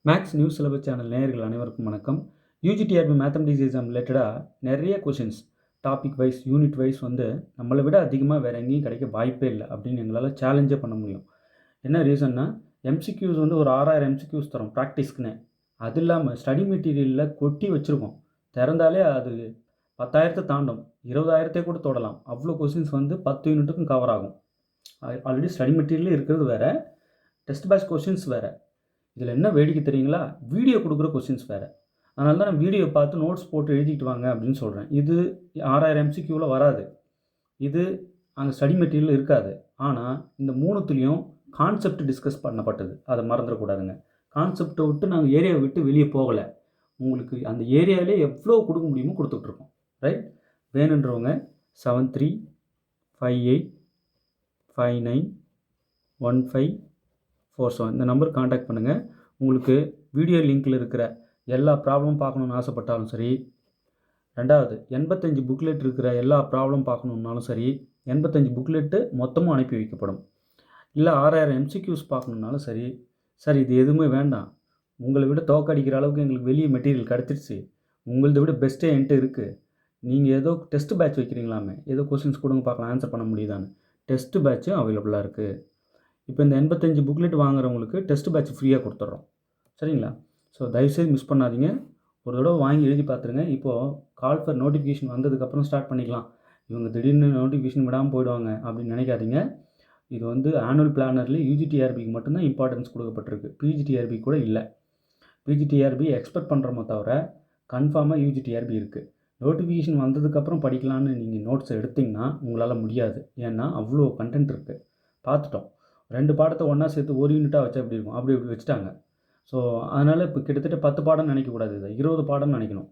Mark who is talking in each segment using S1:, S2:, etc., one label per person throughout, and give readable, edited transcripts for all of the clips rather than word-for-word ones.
S1: Maths news syllabus channel நேயர்கள் அனைவருக்கும் வணக்கம். யூஜிடிஆர்பி மேத்தமெட்டிக்ஸ் எக்ஸாம் ரிலேட்டடாக நிறைய questions topic wise unit wise நம்மளை விட அதிகமாக வேறு எங்கேயும் கிடைக்க வாய்ப்பே இல்லை அப்படின்னு எங்களால் சேலஞ்சே பண்ண முடியும். என்ன ரீசன்னா எம்சிக்யூஸ் ஒரு 6000 எம்சிக்யூஸ் தரோம் ப்ராக்டிஸ்க்குன்னு. அது இல்லாமல் ஸ்டடி மெட்டீரியலில் கொட்டி வச்சுருக்கோம். திறந்தாலே அது 10,000 தாண்டும், 20,000 கூட தொடலாம். அவ்வளோ கொஷின்ஸ் 10 யூனிட்டுக்கும் கவர் ஆகும். ஆல்ரெடி ஸ்டடி மெட்டீரியல் இருக்கிறது வேறு, டெஸ்ட் பேட்ச் கொஷின்ஸ் வேறு. இதில் என்ன வேடிக்கை தெரியுங்களா, வீடியோ கொடுக்குற கொஸ்டின்ஸ் வேறு. அதனால தான் நான் வீடியோ பார்த்து நோட்ஸ் போட்டு எழுதிட்டு வாங்க அப்படின்னு சொல்கிறேன். இது 6000 எம்சிக்யூவில் வராது, இது அங்கே ஸ்டடி மெட்டீரியல் இருக்காது. ஆனால் இந்த மூணுத்துலேயும் கான்செப்ட் டிஸ்கஸ் பண்ணப்பட்டது, அதை மறந்துடக்கூடாதுங்க. கான்செப்டை விட்டு நாங்கள் ஏரியாவை விட்டு வெளியே போகலை. உங்களுக்கு அந்த ஏரியாவிலே எவ்வளோ கொடுக்க முடியுமோ கொடுத்துட்ருக்கோம். ரைட், வேணுன்றவங்க 7358591547 இந்த நம்பர் காண்டாக்ட் பண்ணுங்கள். உங்களுக்கு வீடியோ லிங்க்கில் இருக்கிற எல்லா ப்ராப்ளமும் பார்க்கணுன்னு ஆசைப்பட்டாலும் சரி, ரெண்டாவது 85 புக்லெட் இருக்கிற எல்லா ப்ராப்ளம் பார்க்கணுன்னாலும் சரி, 85 புக்லெட்டு மொத்தமும் அனுப்பி வைக்கப்படும். இல்லை 6000 எம்சிக்யூஸ் பார்க்கணுன்னாலும் சரி. சார் இது எதுவுமே வேண்டாம், உங்களை விட தோக்கடிக்கிற அளவுக்கு எங்களுக்கு வெளியே மெட்டீரியல் கிடச்சிருச்சு, உங்களதை விட பெஸ்ட்டே என்கிட்ட இருக்குது, நீங்கள் ஏதோ டெஸ்ட் பேட்ச் வைக்கிறீங்களாமே, ஏதோ கொஸ்டின்ஸ் கொடுங்க பார்க்கலாம் ஆன்சர் பண்ண முடியுதான்னு. டெஸ்ட்டு பேட்சும் அவைலபிளாக இருக்குது. இப்போ இந்த 85 புக்லெட் வாங்குறவங்களுக்கு டெஸ்ட் பேட்ச் ஃப்ரீயாக கொடுத்துட்றோம். சரிங்களா? ஸோ தயவுசெய்து மிஸ் பண்ணாதீங்க. ஒரு தடவை வாங்கி எழுதி பார்த்துருங்க. இப்போது கால் ஃபார் நோட்டிஃபிகேஷன் வந்ததுக்கப்புறம் ஸ்டார்ட் பண்ணிக்கலாம். இவங்க திடீர்னு நோட்டிஃபிகேஷன் விடாமல் போயிடுவாங்க அப்படின்னு நினைக்காதீங்க. இது ஆனுவல் பிளானர்லேயே யூஜிடிஆர்பிக்கு மட்டும்தான் இம்பார்ட்டன்ஸ் கொடுக்கப்பட்டிருக்கு, பிஜிடிஆர்பி கூட இல்லை. பிஜிடிஆர்பி எக்ஸ்பெக்ட் பண்ணுறோமோ தவிர கன்ஃபார்மாக யூஜிடிஆர்பி இருக்குது. நோட்டிஃபிகேஷன் வந்ததுக்கப்புறம் படிக்கலான்னு நீங்கள் நோட்ஸ் எடுத்திங்கன்னா உங்களால் முடியாது. ஏன்னா அவ்வளோ கண்டென்ட் இருக்குது. பார்த்துட்டோம். 2 பாடத்தை ஒன்றா சேர்த்து ஒரு யூனிட்டாக வச்சா எப்படி இருக்கும், அப்படி வச்சுட்டாங்க. ஸோ அதனால் இப்போ கிட்டத்தட்ட 10 பாடம் நினைக்கக்கூடாது, இதை 20 பாடம் நினைக்கணும்.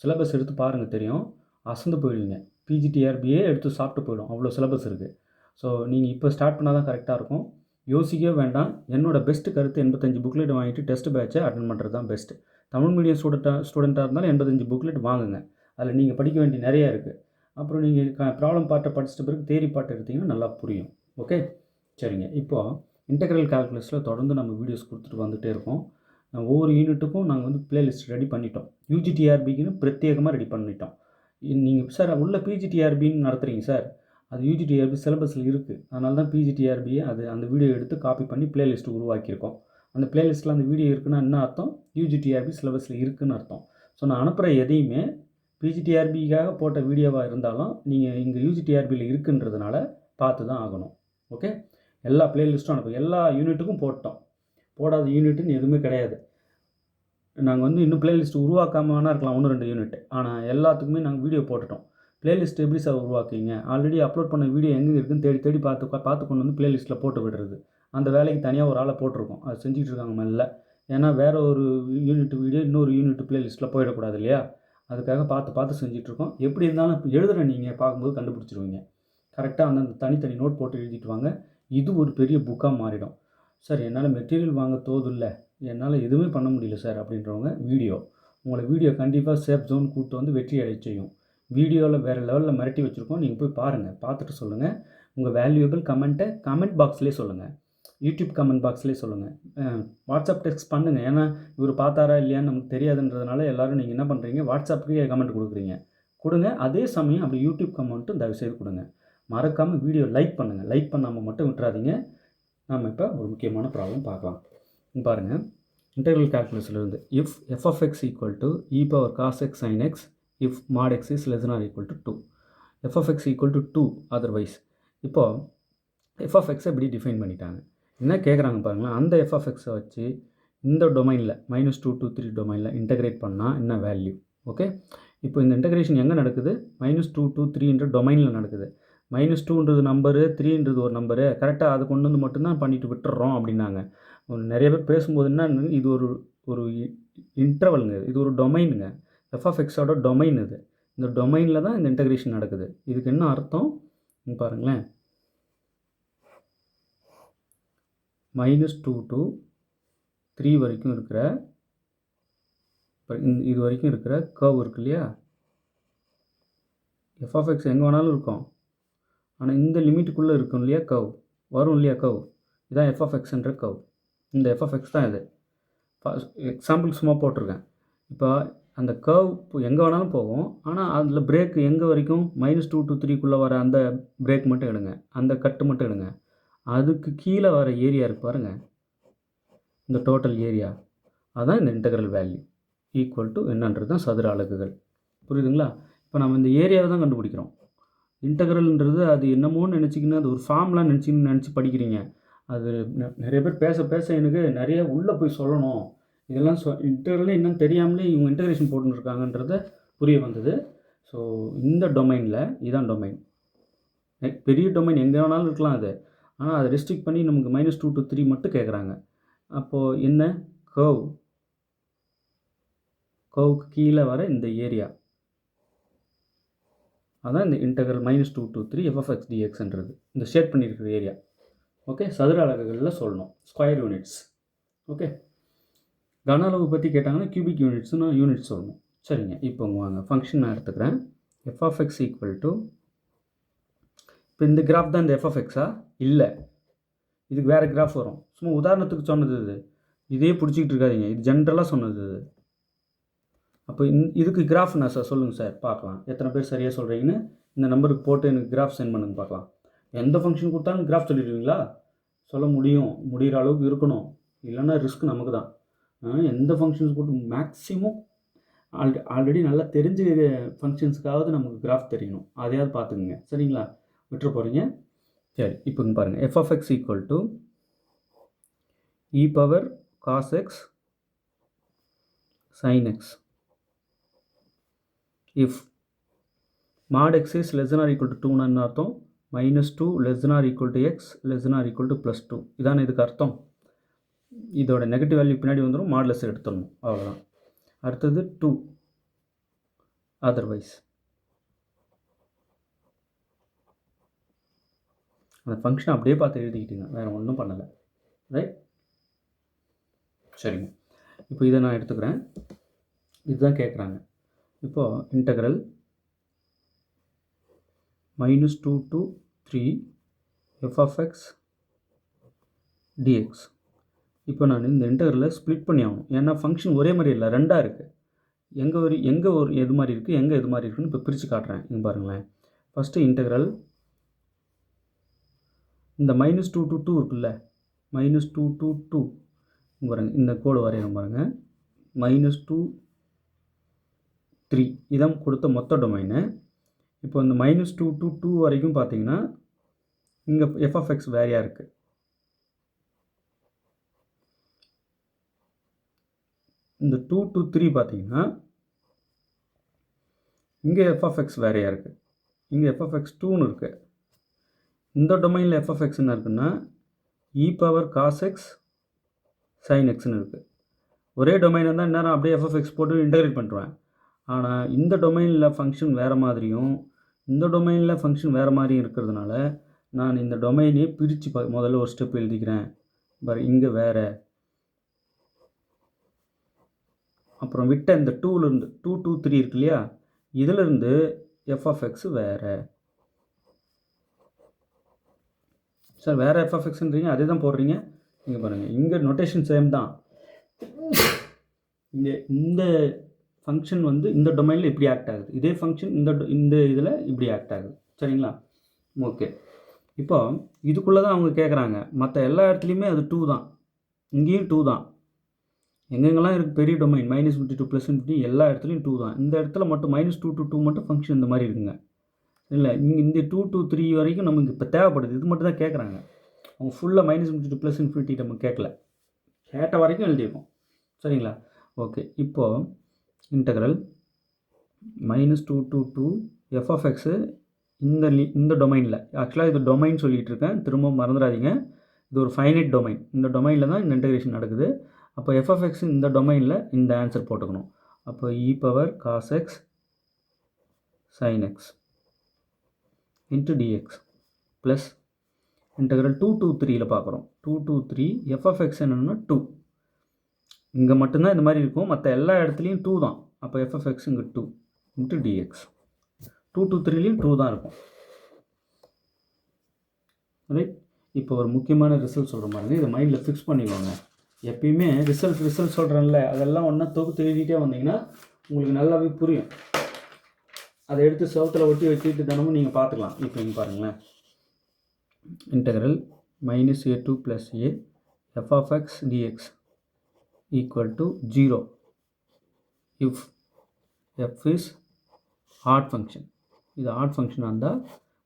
S1: சிலபஸ் எடுத்து பாருங்கள், தெரியும், அசந்து போயிடுவீங்க. பிஜிடிஆர்பியே எடுத்து சாப்பிட்டு போயிடும், அவ்வளோ சிலபஸ் இருக்குது. ஸோ நீங்கள் இப்போ ஸ்டார்ட் பண்ணால் தான் கரெக்டாக இருக்கும். யோசிக்கவே வேண்டாம். என்னோடய பெஸ்ட்டு கருத்து 85 புக்லெட் வாங்கிட்டு டெஸ்ட் பேட்சை அட்டன் பண்ணுறது தான் பெஸ்ட்டு. தமிழ் மீடியம் ஸ்டூடெண்ட்டாக இருந்தாலும் 85 புக்லெட் வாங்குங்க. அதில் நீங்கள் படிக்க வேண்டிய நிறையா இருக்குது. அப்புறம் நீங்கள் ப்ராப்ளம் பார்ட்டை படிச்சிட்ட பிறகு தேரி பாட்டை எடுத்திங்கன்னா நல்லா புரியும். ஓகே, சரிங்க. இப்போது இன்டெக்ரல் கால்குலஸில் தொடர்ந்து நம்ம வீடியோஸ் கொடுத்துட்டு வந்துகிட்டே இருக்கோம். ஒவ்வொரு யூனிட்டுக்கும் நாங்கள் பிளேலிஸ்ட் ரெடி பண்ணிட்டோம். யூஜிடிஆர்பிக்குன்னு பிரத்யேகமாக ரெடி பண்ணிட்டோம். நீங்கள் சார் உள்ள பிஜிடிஆர்பின்னு நடத்துகிறீங்க சார், அது யூஜிடிஆர்பி சிலபஸில் இருக்குது. அதனால தான் பிஜிடிஆர்பியை அந்த வீடியோ எடுத்து காப்பி பண்ணி பிளேலிஸ்ட்டு உருவாக்கியிருக்கோம். அந்த பிளேலிஸ்ட்டில் அந்த வீடியோ இருக்குன்னா என்ன அர்த்தம், யூஜிடிஆர்பி சிலபஸில் இருக்குதுன்னு அர்த்தம். ஸோ நான் அனுப்புகிற எதையுமே பிஜிடிஆர்பிக்காக போட்ட வீடியோவாக இருந்தாலும் நீங்கள் இங்கே யூஜிடிஆர்பியில் இருக்குன்றதுனால பார்த்து தான் ஆகணும். ஓகே, எல்லா பிளேலிஸ்ட்டும் அனுப்பும். எல்லா யூனிட்டுக்கும் போட்டோம், போடாத யூனிட்டுன்னு எதுவுமே கிடையாது. நாங்கள் இன்னும் பிளேலிஸ்ட் உருவாக்காமல் வேணா இருக்கலாம் 1-2 யூனிட், ஆனால் எல்லாத்துக்குமே நாங்கள் வீடியோ போட்டுட்டோம். பிளேலிஸ்ட் எப்படி சார் உருவாக்குவீங்க, ஆல்ரெடி அப்லோட் பண்ண வீடியோ எங்கே இருக்குதுன்னு தேடி பார்த்து கொண்டு பிளேலிஸ்ட்டில் போட்டு விடுறது. அந்த வேலைக்கு தனியாக ஒரு ஆளை போட்டிருக்கோம், அது செஞ்சுட்டு இருக்காங்க மெல்ல. ஏன்னா வேறு ஒரு யூனிட் வீடியோ இன்னொரு யூனிட் பிளேலிஸ்ட்டில் போயிடக்கூடாது இல்லையா, அதுக்காக பார்த்து செஞ்சிட்ருக்கோம். எப்படி இருந்தாலும் எழுதுகிற நீங்கள் பார்க்கும்போது கண்டுபிடிச்சிருவீங்க. கரெக்டாக அந்த தனித்தனி நோட் போட்டு எழுதிட்டு வாங்க. இது ஒரு பெரிய புக்காக மாறிடும். சார் என்னால் மெட்டீரியல் வாங்க தோதில்லை, என்னால் எதுவுமே பண்ண முடியல சார் அப்படின்றவங்க உங்களை வீடியோ கண்டிப்பாக சேஃப் ஜோன் கூப்பிட்டு வெற்றி அடைய செய்யும். வீடியோவில் வேறு லெவலில் மிரட்டி வச்சுருக்கோம், நீங்கள் போய் பாருங்கள். பார்த்துட்டு சொல்லுங்கள். உங்கள் வேல்யூபிள் கமெண்ட்டை கமெண்ட் பாக்ஸ்லேயே சொல்லுங்கள், யூடியூப் கமெண்ட் பாக்ஸ்லேயே சொல்லுங்கள். வாட்ஸ்அப் டெக்ஸ்ட் பண்ணுங்கள். ஏன்னா இவர் பார்த்தாரா இல்லையான்னு நமக்கு தெரியாதுன்றதுனால எல்லோரும் நீங்கள் என்ன பண்ணுறீங்க, வாட்ஸ்அப்புக்கே கமெண்ட் கொடுங்க. அதே சமயம் அப்படி யூடியூப் கமெண்ட்டும் தயவுசெய்து கொடுங்க. மறக்காமல் வீடியோ லைக் பண்ணுங்கள். லைக் பண்ணாமல் மட்டும் விட்டுறாதீங்க. நாம் இப்போ ஒரு முக்கியமான ப்ராப்ளம் பார்க்கலாம். பாருங்கள், இன்டெக்ரல் கால்குலஸ்லேருந்து if f of x equal to e power cos x sin x if mod x is less than or equal to 2, f of x equal to 2 otherwise. இப்போது f of x எப்படி define பண்ணிட்டாங்க, என்ன கேட்குறாங்க பாருங்களேன். அந்த f of x வச்சு இந்த டொமைனில் -2 to 3 டொமைனில் இன்டெகிரேட் பண்ணால் என்ன வேல்யூ. ஓகே, இப்போ இந்த இன்டெகிரேஷன் எங்கே நடக்குது, -2 to 3 டொமைனில் நடக்குது. -2ன்றது நம்பரு, 3ன்றது ஒரு நம்பரு, கரெக்டாக அதை கொண்டு மட்டும்தான் பண்ணிட்டு விட்டுறோம் அப்படின்னாங்க. நிறைய பேர் பேசும்போது என்ன, இது ஒரு இன்டர்வலுங்க, இது ஒரு டொமைனுங்க, f(x)ஓட டொமைன் இது. இந்த டொமைனில் தான் இந்த இன்டெகிரேஷன் நடக்குது. இதுக்கு என்ன அர்த்தம் பாருங்களேன், -2 to 3 வரைக்கும் இருக்கிற இது வரைக்கும் இருக்கிற கர்வ் இருக்கு இல்லையா, f(x) எங்கே வேணாலும் இருக்கும், ஆனால் இந்த லிமிட்டுக்குள்ளே இருக்கும் இல்லையா, கர்வ் வரும் இல்லையா, கர்வ் இதான் f(x)என்ற கர்வ். இந்த f(x) தான் இது. எக்ஸாம்பிள் சும்மா போட்டிருக்கேன். இப்போ அந்த கர்வ் எங்கே வேணாலும் போகும். ஆனால் அதில் பிரேக் எங்கே வரைக்கும் -2 to 3க்குள்ளே வர அந்த பிரேக் மட்டும் எடுங்க. அந்த கட்டு மட்டும் எடுங்க. அதுக்கு கீழே வர ஏரியா இருக்குது பாருங்கள், இந்த டோட்டல் ஏரியா, அதான் இந்த இன்டெக்ரல் வேல்யூ ஈக்குவல் டு என்னன்றது தான் சதுர அலகுகள். புரியுதுங்களா? இப்போ நம்ம இந்த ஏரியாவை தான் கண்டுபிடிக்கிறோம். இன்டெக்ரல்ன்றது அது என்னமோன்னு நினச்சிக்கின்னு அது ஒரு ஃபார்ம்லாம் நினச்சி படிக்கிறீங்க. அது நிறைய பேர் பேச பேச எனக்கு நிறைய உள்ளே போய் சொல்லணும், இதெல்லாம் இன்டெக்ரலே என்னன்னு தெரியாமலே இவங்க இன்டெகிரேஷன் போட்டுருக்காங்கன்றத புரிய வந்தது. ஸோ இந்த டொமைனில் இதான் டொமைன். பெரிய டொமைன் எங்கே வேணாலும் இருக்கலாம் அது, ஆனால் அதை ரெஸ்ட்ரிக்ட் பண்ணி நமக்கு -2 to 3 மட்டும் கேட்குறாங்க. அப்போது என்ன கர்வுக்கு கீழே வர இந்த ஏரியா, அதான் இந்த இன்டெக்ரல் -2 to 3 f(x) dxன்றது இந்த ஷேட் பண்ணியிருக்கிற ஏரியா. ஓகே, சதுர அலகுகளில் சொல்லணும், ஸ்கொயர் யூனிட்ஸ். ஓகே, கன அளவு பற்றி கேட்டாங்கன்னா கியூபிக் யூனிட்ஸ்னு யூனிட் சொல்லணும். சரிங்க, இப்போ வாங்க ஃபங்க்ஷன் நான் எடுத்துக்கிறேன். f(x) ஈக்குவல் டு, இப்போ இந்த கிராஃப் தான் இந்த f(x)ஆ? இல்லை, இதுக்கு வேறு கிராஃப் வரும். சும்மா உதாரணத்துக்கு சொன்னது இது, இதே பிடிச்சிக்கிட்டு இருக்காதிங்க, இது ஜென்ரலாக சொன்னது இது. அப்போ இதுக்கு கிராஃப் நான் சொல்லுங்கள் சார் பார்க்கலாம், எத்தனை பேர் சரியாக சொல்கிறீங்கன்னு இந்த நம்பருக்கு போட்டு எனக்கு கிராஃப் சென்ட் பண்ணுங்க பார்க்கலாம். எந்த ஃபங்க்ஷன் கொடுத்தாலும் கிராஃப் சொல்லிடுவீங்களா? சொல்ல முடிகிற அளவுக்கு இருக்கணும், இல்லைன்னா ரிஸ்க் நமக்கு தான். எந்த ஃபங்க்ஷன்ஸ் போட்டு மேக்ஸிமம் ஆல்ரெடி நல்லா தெரிஞ்ச ஃபங்க்ஷன்ஸுக்காவது நமக்கு கிராஃப் தெரியணும், அதையாவது பார்த்துக்குங்க. சரிங்களா? விட்டுற போகிறீங்க. சரி, இப்போ பாருங்கள், f(x) equal to e power cos x sin x if mod x is less than or equal to 2ன்னு அர்த்தம், -2 less than or equal to x less than or equal to +2, இதான இதுக்கு அர்த்தம். இதோட நெகட்டிவ் வேல்யூ பின்னாடி வந்துடும், modulus எடுத்துடணும், அவ்வளோதான். அடுத்தது 2 அதர்வைஸ். அந்த ஃபங்க்ஷன் அப்படியே பார்த்து எழுதிக்கிட்டுங்க, வேறு ஒன்றும் பண்ணலை. ரைட்? சரிங்க, இப்போ இதை நான் எடுத்துக்கிறேன், இதுதான் கேட்குறாங்க. இப்போது இன்டெக்ரல் -2 to 3 f(x) dx. இப்போ நான் இந்த இன்டெக்ரலை ஸ்ப்ளிட் பண்ணி ஆகணும், ஏன்னா ஃபங்க்ஷன் ஒரே மாதிரி இல்லை, ரெண்டாக இருக்குது. எங்கே ஒரு எது மாதிரி இருக்குது, எங்கே எது மாதிரி இருக்குதுன்னு இப்போ பிரித்து காட்டுறேன். இங்கே பாருங்களேன், ஃபஸ்ட்டு இன்டெக்ரல் இந்த -2 to 2 இருக்குல்ல, -2 to 2 பாருங்கள், இந்த கோடு வரையணும் பாருங்கள், -2 3 இதான் கொடுத்த மொத்த டொமைனு. இப்போ இந்த -2 to 2 வரைக்கும் பார்த்தீங்கன்னா இங்கே f(x) வேறையாக இருக்குது. இந்த 2 to 3 பார்த்தீங்கன்னா இங்கே f(x) வேறையாக இருக்குது, இங்கே f(x) 2ன்னு இருக்குது. இந்த டொமைனில் f(x) என்ன இருக்குன்னா e power cos x sin xன்னு இருக்குது. ஒரே டொமைன் தான் நேரம் அப்படியே f(x) போட்டு இன்டெகிரேட் பண்ணுறேன். ஆனால் இந்த டொமைனில் ஃபங்க்ஷன் வேறு மாதிரியும் இந்த டொமைனில் ஃபங்க்ஷன் வேறு மாதிரியும் இருக்கிறதுனால நான் இந்த டொமைனையே பிரித்து முதல்ல ஒரு ஸ்டெப் எழுதிக்கிறேன். இங்கே வேறு, அப்புறம் விட்ட இந்த 2லேருந்து 2 to 3 இருக்கு இல்லையா, இதிலிருந்து f(x) வேறு. சார் வேறு f(x)ன்றீங்க, அதே தான் போடுறீங்க. இங்கே பாருங்கள், இங்கே நொட்டேஷன் சேம் தான். இந்த ஃபங்க்ஷன் வந்து இந்த டொமைனில் இப்படி ஆக்ட் ஆகுது, இதே ஃபங்க்ஷன் இந்த இதில் இப்படி ஆக்ட் ஆகுது. சரிங்களா? ஓகே, இப்போ இதுக்குள்ளே தான் அவங்க கேட்குறாங்க. மற்ற எல்லா இடத்துலையுமே அது 2 தான், இங்கேயும் 2 தான். எங்கெங்கெல்லாம் இருக்குது பெரிய டொமைன் -52 +50 எல்லா இடத்துலையும் 2 தான். இந்த இடத்துல மட்டும் -2 to 2 மட்டும் ஃபங்க்ஷன் இந்த மாதிரி இருக்குங்க. இல்லை, இங்கே இந்த 2 to 3 வரைக்கும் நமக்கு இப்போ தேவைப்படுது, இது மட்டும் தான் கேட்குறாங்க. அவங்க ஃபுல்லாக -52 +50 நம்ம கேட்கல, கேட்ட வரைக்கும் எழுதியிருக்கோம். சரிங்களா? ஓகே, இப்போது இன்டெக்ரல் -2 to 2 f(x) இந்த டொமைனில், ஆக்சுவலாக இது டொமைன் சொல்லிகிட்டு இருக்கேன், திரும்ப மறந்துடாதீங்க, இது ஒரு ஃபைனைட் டொமைன். இந்த டொமைனில் தான் இந்த இன்டெகிரேஷன் நடக்குது. அப்போ f(x) இந்த டொமைனில் இந்த ஆன்சர் போட்டுக்கணும். அப்போ e power cos x sin x into dx plus integral 2 to 3ல் பார்க்குறோம். 2 to 3 f(x) என்னென்னா 2, இங்கே மட்டும்தான் இந்த மாதிரி இருக்கும், மற்ற எல்லா இடத்துலையும் 2 தான். அப்போ f(x) இங்கே 2 into dx. 2 to 3லையும் 2 தான் இருக்கும். ரைட்? இப்போ ஒரு முக்கியமான ரிசல்ட் சொல்கிற மாதிரி இதை மைண்டில் ஃபிக்ஸ் பண்ணிக்கோங்க. எப்பயுமே ரிசல்ட் சொல்கிறேன்ல, அதெல்லாம் ஒன்றா தொகுத்து எழுதிட்டே வந்தீங்கன்னா உங்களுக்கு நல்லாவே புரியும். அதை எடுத்து செவத்தில் ஒட்டி வச்சுட்டு தினமும் நீங்கள் பார்த்துக்கலாம். இப்போ இங்கே பாருங்களேன், integral -a2 + a f of x dx equal to 0 if f is odd function. இது ஆட் ஃபங்க்ஷனாக இருந்தால்,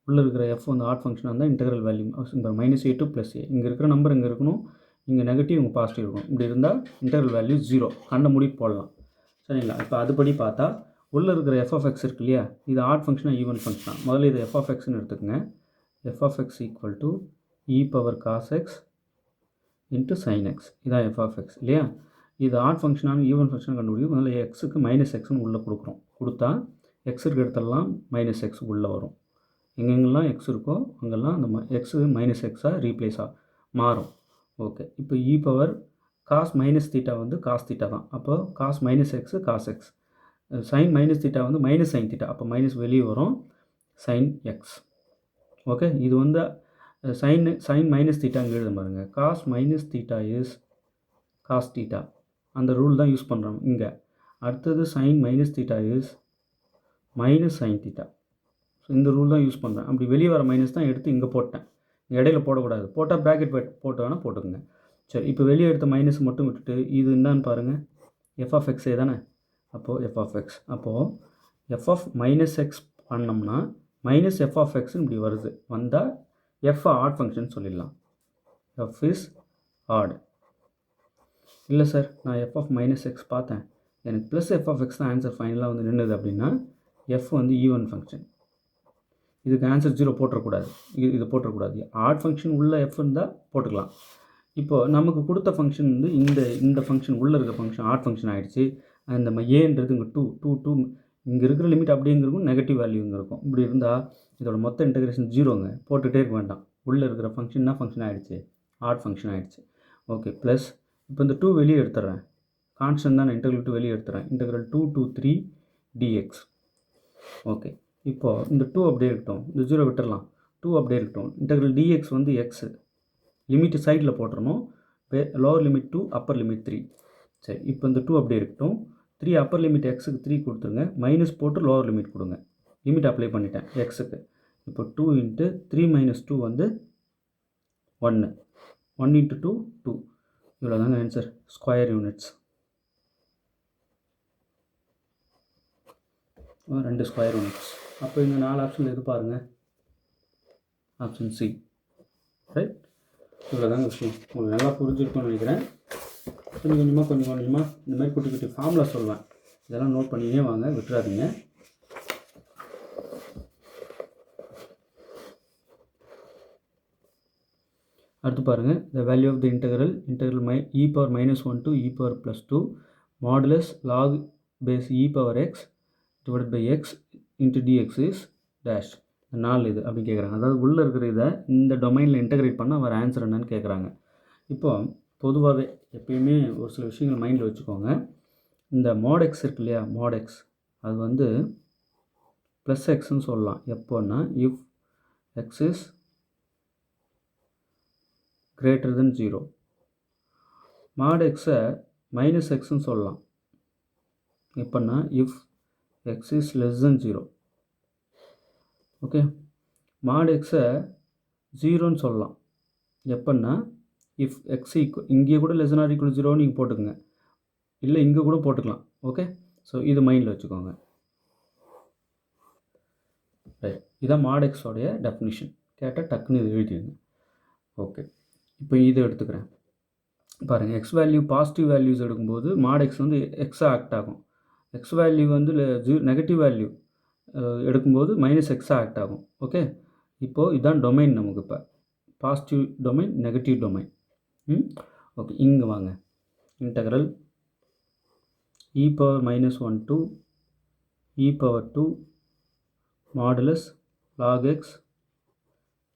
S1: உள்ளே இருக்கிற f வந்து ஆட் ஃபங்க்ஷனாக இருந்தால் இன்டெக்ரல் வேல்யூ -a2 + a, இங்கே இருக்கிற நம்பர் இங்கே இருக்கணும், இங்கே நெகட்டிவ் இங்கே பாசிட்டிவ் இருக்கணும். இப்படி இருந்தால் இன்டெக்ரல் வேல்யூ 0, கண்ணை மூடி போடலாம். சரிங்களா? இப்போ அதுபடி பார்த்தா உள்ளே இருக்கிற f of x இருக்கு இல்லையா, இது ஆட் ஃபங்க்ஷனாக ஈவன் ஃபங்க்ஷனாக. முதல்ல இது f of xன்னு எடுத்துக்கங்க. f of x equal to e power cos x into sin x. இதான் f of x இல்லையா? இது ஆட் ஃபங்க்ஷனான ஈவன் ஃபங்க்ஷன் கண்டுபிடிக்கும். முதல்ல எக்ஸுக்கு -xன்னு உள்ளே கொடுக்குறோம். கொடுத்தா x இருக்கிற இடத்துலலாம் -x உள்ளே வரும். எங்கெங்கெல்லாம் x இருக்கோ அங்கெல்லாம் அந்த x -xஆக ரீப்ளேஸாக மாறும். ஓகே, இப்போ e பவர் cos -θ வந்து cos θ தான். அப்போ cos -x cos x, sin -θ வந்து -sin θ, அப்போ மைனஸ் வெளியே வரும், sin x. ஓகே, இது வந்து sin -θ அங்கே எழுத பாருங்கள். cos -θ இஸ் cos θ, அந்த ரூல் தான் யூஸ் பண்ணுறோம் இங்கே. அடுத்தது sin -θ இஸ் -sin θ. ஸோ இந்த ரூல் தான் யூஸ் பண்ணுறேன். அப்படி வெளியே வர மைனஸ் தான் எடுத்து இங்கே போட்டேன். இடையில போடக்கூடாது. போட்டால் ப்ராக்கெட் போட்டு வேணால் போட்டுக்கோங்க. சரி, இப்போ வெளியே எடுத்த மைனஸ் மட்டும் விட்டுட்டு இது என்னன்னு பாருங்கள், f of x தானே. அப்போது f of x, அப்போது f of -x பண்ணோம்னா -f of x இப்படி வருது. வந்தால் f ஆட் ஃபங்க்ஷன் சொல்லிடலாம். f is odd. இல்லை சார், நான் f of -x பார்த்தேன், எனக்கு ப்ளஸ் f of x தான் ஆன்சர் ஃபைனலாக வந்து நின்றுது அப்படின்னா f வந்து ஈவன் ஃபங்க்ஷன். இதுக்கு ஆன்சர் 0 போட்டுறக்கூடாது, இது போட்டுறக்கூடாது. ஆட் ஃபங்க்ஷன் உள்ள f இருந்தால் போட்டுக்கலாம். இப்போது நமக்கு கொடுத்த ஃபங்க்ஷன் வந்து இந்த ஃபங்க்ஷன் உள்ளே இருக்கிற ஃபங்க்ஷன் ஆட் ஃபங்க்ஷன் ஆகிடுச்சு. அந்த ஏன்றது இங்கே 2 இங்கே இருக்கிற லிமிட் அப்படியே இருக்கும், நெகட்டிவ் வேல்யூ இங்கே இருக்கும். இப்படி இருந்தால் இதோட மொத்த இன்டெகிரேஷன் 0ங்க, போட்டுகிட்டே இருக்க வேண்டாம். உள்ளே இருக்கிற ஃபங்க்ஷன் என்ன ஃபங்க்ஷன் ஆகிடுச்சு, ஆட் ஃபங்க்ஷன் ஆகிடுச்சு. ஓகே, ப்ளஸ் இப்போ இந்த 2 வெளியே எடுத்துடுறேன், கான்ஸ்டன்ட் தான், நான் இன்டெக்ரல் 2 வெளியே எடுத்துறேன். Integral 2 to 3 dx. ஓகே, இப்போது இந்த 2 அப்படியே இருக்கட்டும், இந்த 0 விட்டுடலாம், 2 அப்படியே இருக்கட்டும். இன்டெக்ரல் dx வந்து x, லிமிட் சைடில் போட்டுறணும், லோவர் லிமிட் 2 அப்பர் லிமிட் 3. சரி, இப்போ இந்த 2 அப்படியே இருக்கட்டும். 3 அப்பர் லிமிட் எக்ஸுக்கு 3 கொடுத்துருங்க, மைனஸ் போட்டு லோவர் லிமிட் கொடுங்க. லிமிட் அப்ளை பண்ணிட்டேன் எக்ஸுக்கு. இப்போ 2 × 3 - 2 வந்து 1 × 2 2. இவ்வளோ தாங்க answer, square units. 2 square units. அப்போ இந்த 4 ஆப்ஷன் எது பாருங்கள், ஆப்ஷன் சி. ரைட், இவ்வளோ தாங்க விஷயம். உங்களுக்கு நல்லா புரிஞ்சிருக்கும்னு நினைக்கிறேன். கொஞ்சம் கொஞ்சமாக இந்த மாதிரி குட்டி குட்டி ஃபார்முலா சொல்லுவேன், இதெல்லாம் நோட் பண்ணியே வாங்க, விட்டுறாதீங்க. அடுத்து பாருங்கள், the value of the integral e power -1 to e power +2 modulus log base e power x divided by x into dx is dash. 4 இது அப்படி கேட்குறாங்க. அதாவது உள்ளே இருக்கிற இதை இந்த டொமைனில் இன்டெகிரேட் பண்ணால் வர ஆன்சர் என்னன்னு கேட்குறாங்க. இப்போ பொதுவாகவே எப்பயுமே ஒரு சில விஷயங்கள் மைண்டில் வச்சுக்கோங்க. இந்த mod x இருக்கு இல்லையா, mod x அது வந்து ப்ளஸ் எக்ஸ்ன்னு சொல்லலாம். எப்போன்னா if x is greater than 0. mod x-ஐ minus எக்ஸ்ன்னு சொல்லலாம். எப்போன்னா if x is less than 0. Okay, mod x-ஐ 0ன்னு சொல்லலாம். எப்போன்னா if x இங்கே கூட less than or equal to 0 நீங்கள் போட்டுக்கோங்க, இல்லை இங்கே கூட போட்டுக்கலாம். ஓகே, ஸோ இது மைண்டில் வச்சுக்கோங்க. ரைட், இதான் mod x-உடைய டெஃபினிஷன். கேட்டால் டக்குன்னு இது எழுதிடுங்க. ஓகே, இப்போ இது எடுத்துக்கிறேன் பாருங்கள். எக்ஸ் வேல்யூ பாசிட்டிவ் வேல்யூஸ் எடுக்கும்போது mod x வந்து எக்ஸாக ஆக்ட் ஆகும். எக்ஸ் வேல்யூ வந்து நெகட்டிவ் வேல்யூ எடுக்கும்போது மைனஸ் எக்ஸாக ஆக்ட் ஆகும். ஓகே, இப்போது இதுதான் டொமைன் நமக்கு. இப்போ positive domain, negative domain. Okay, இங்கே வாங்க. Integral e power -1 to e power 2 modulus log x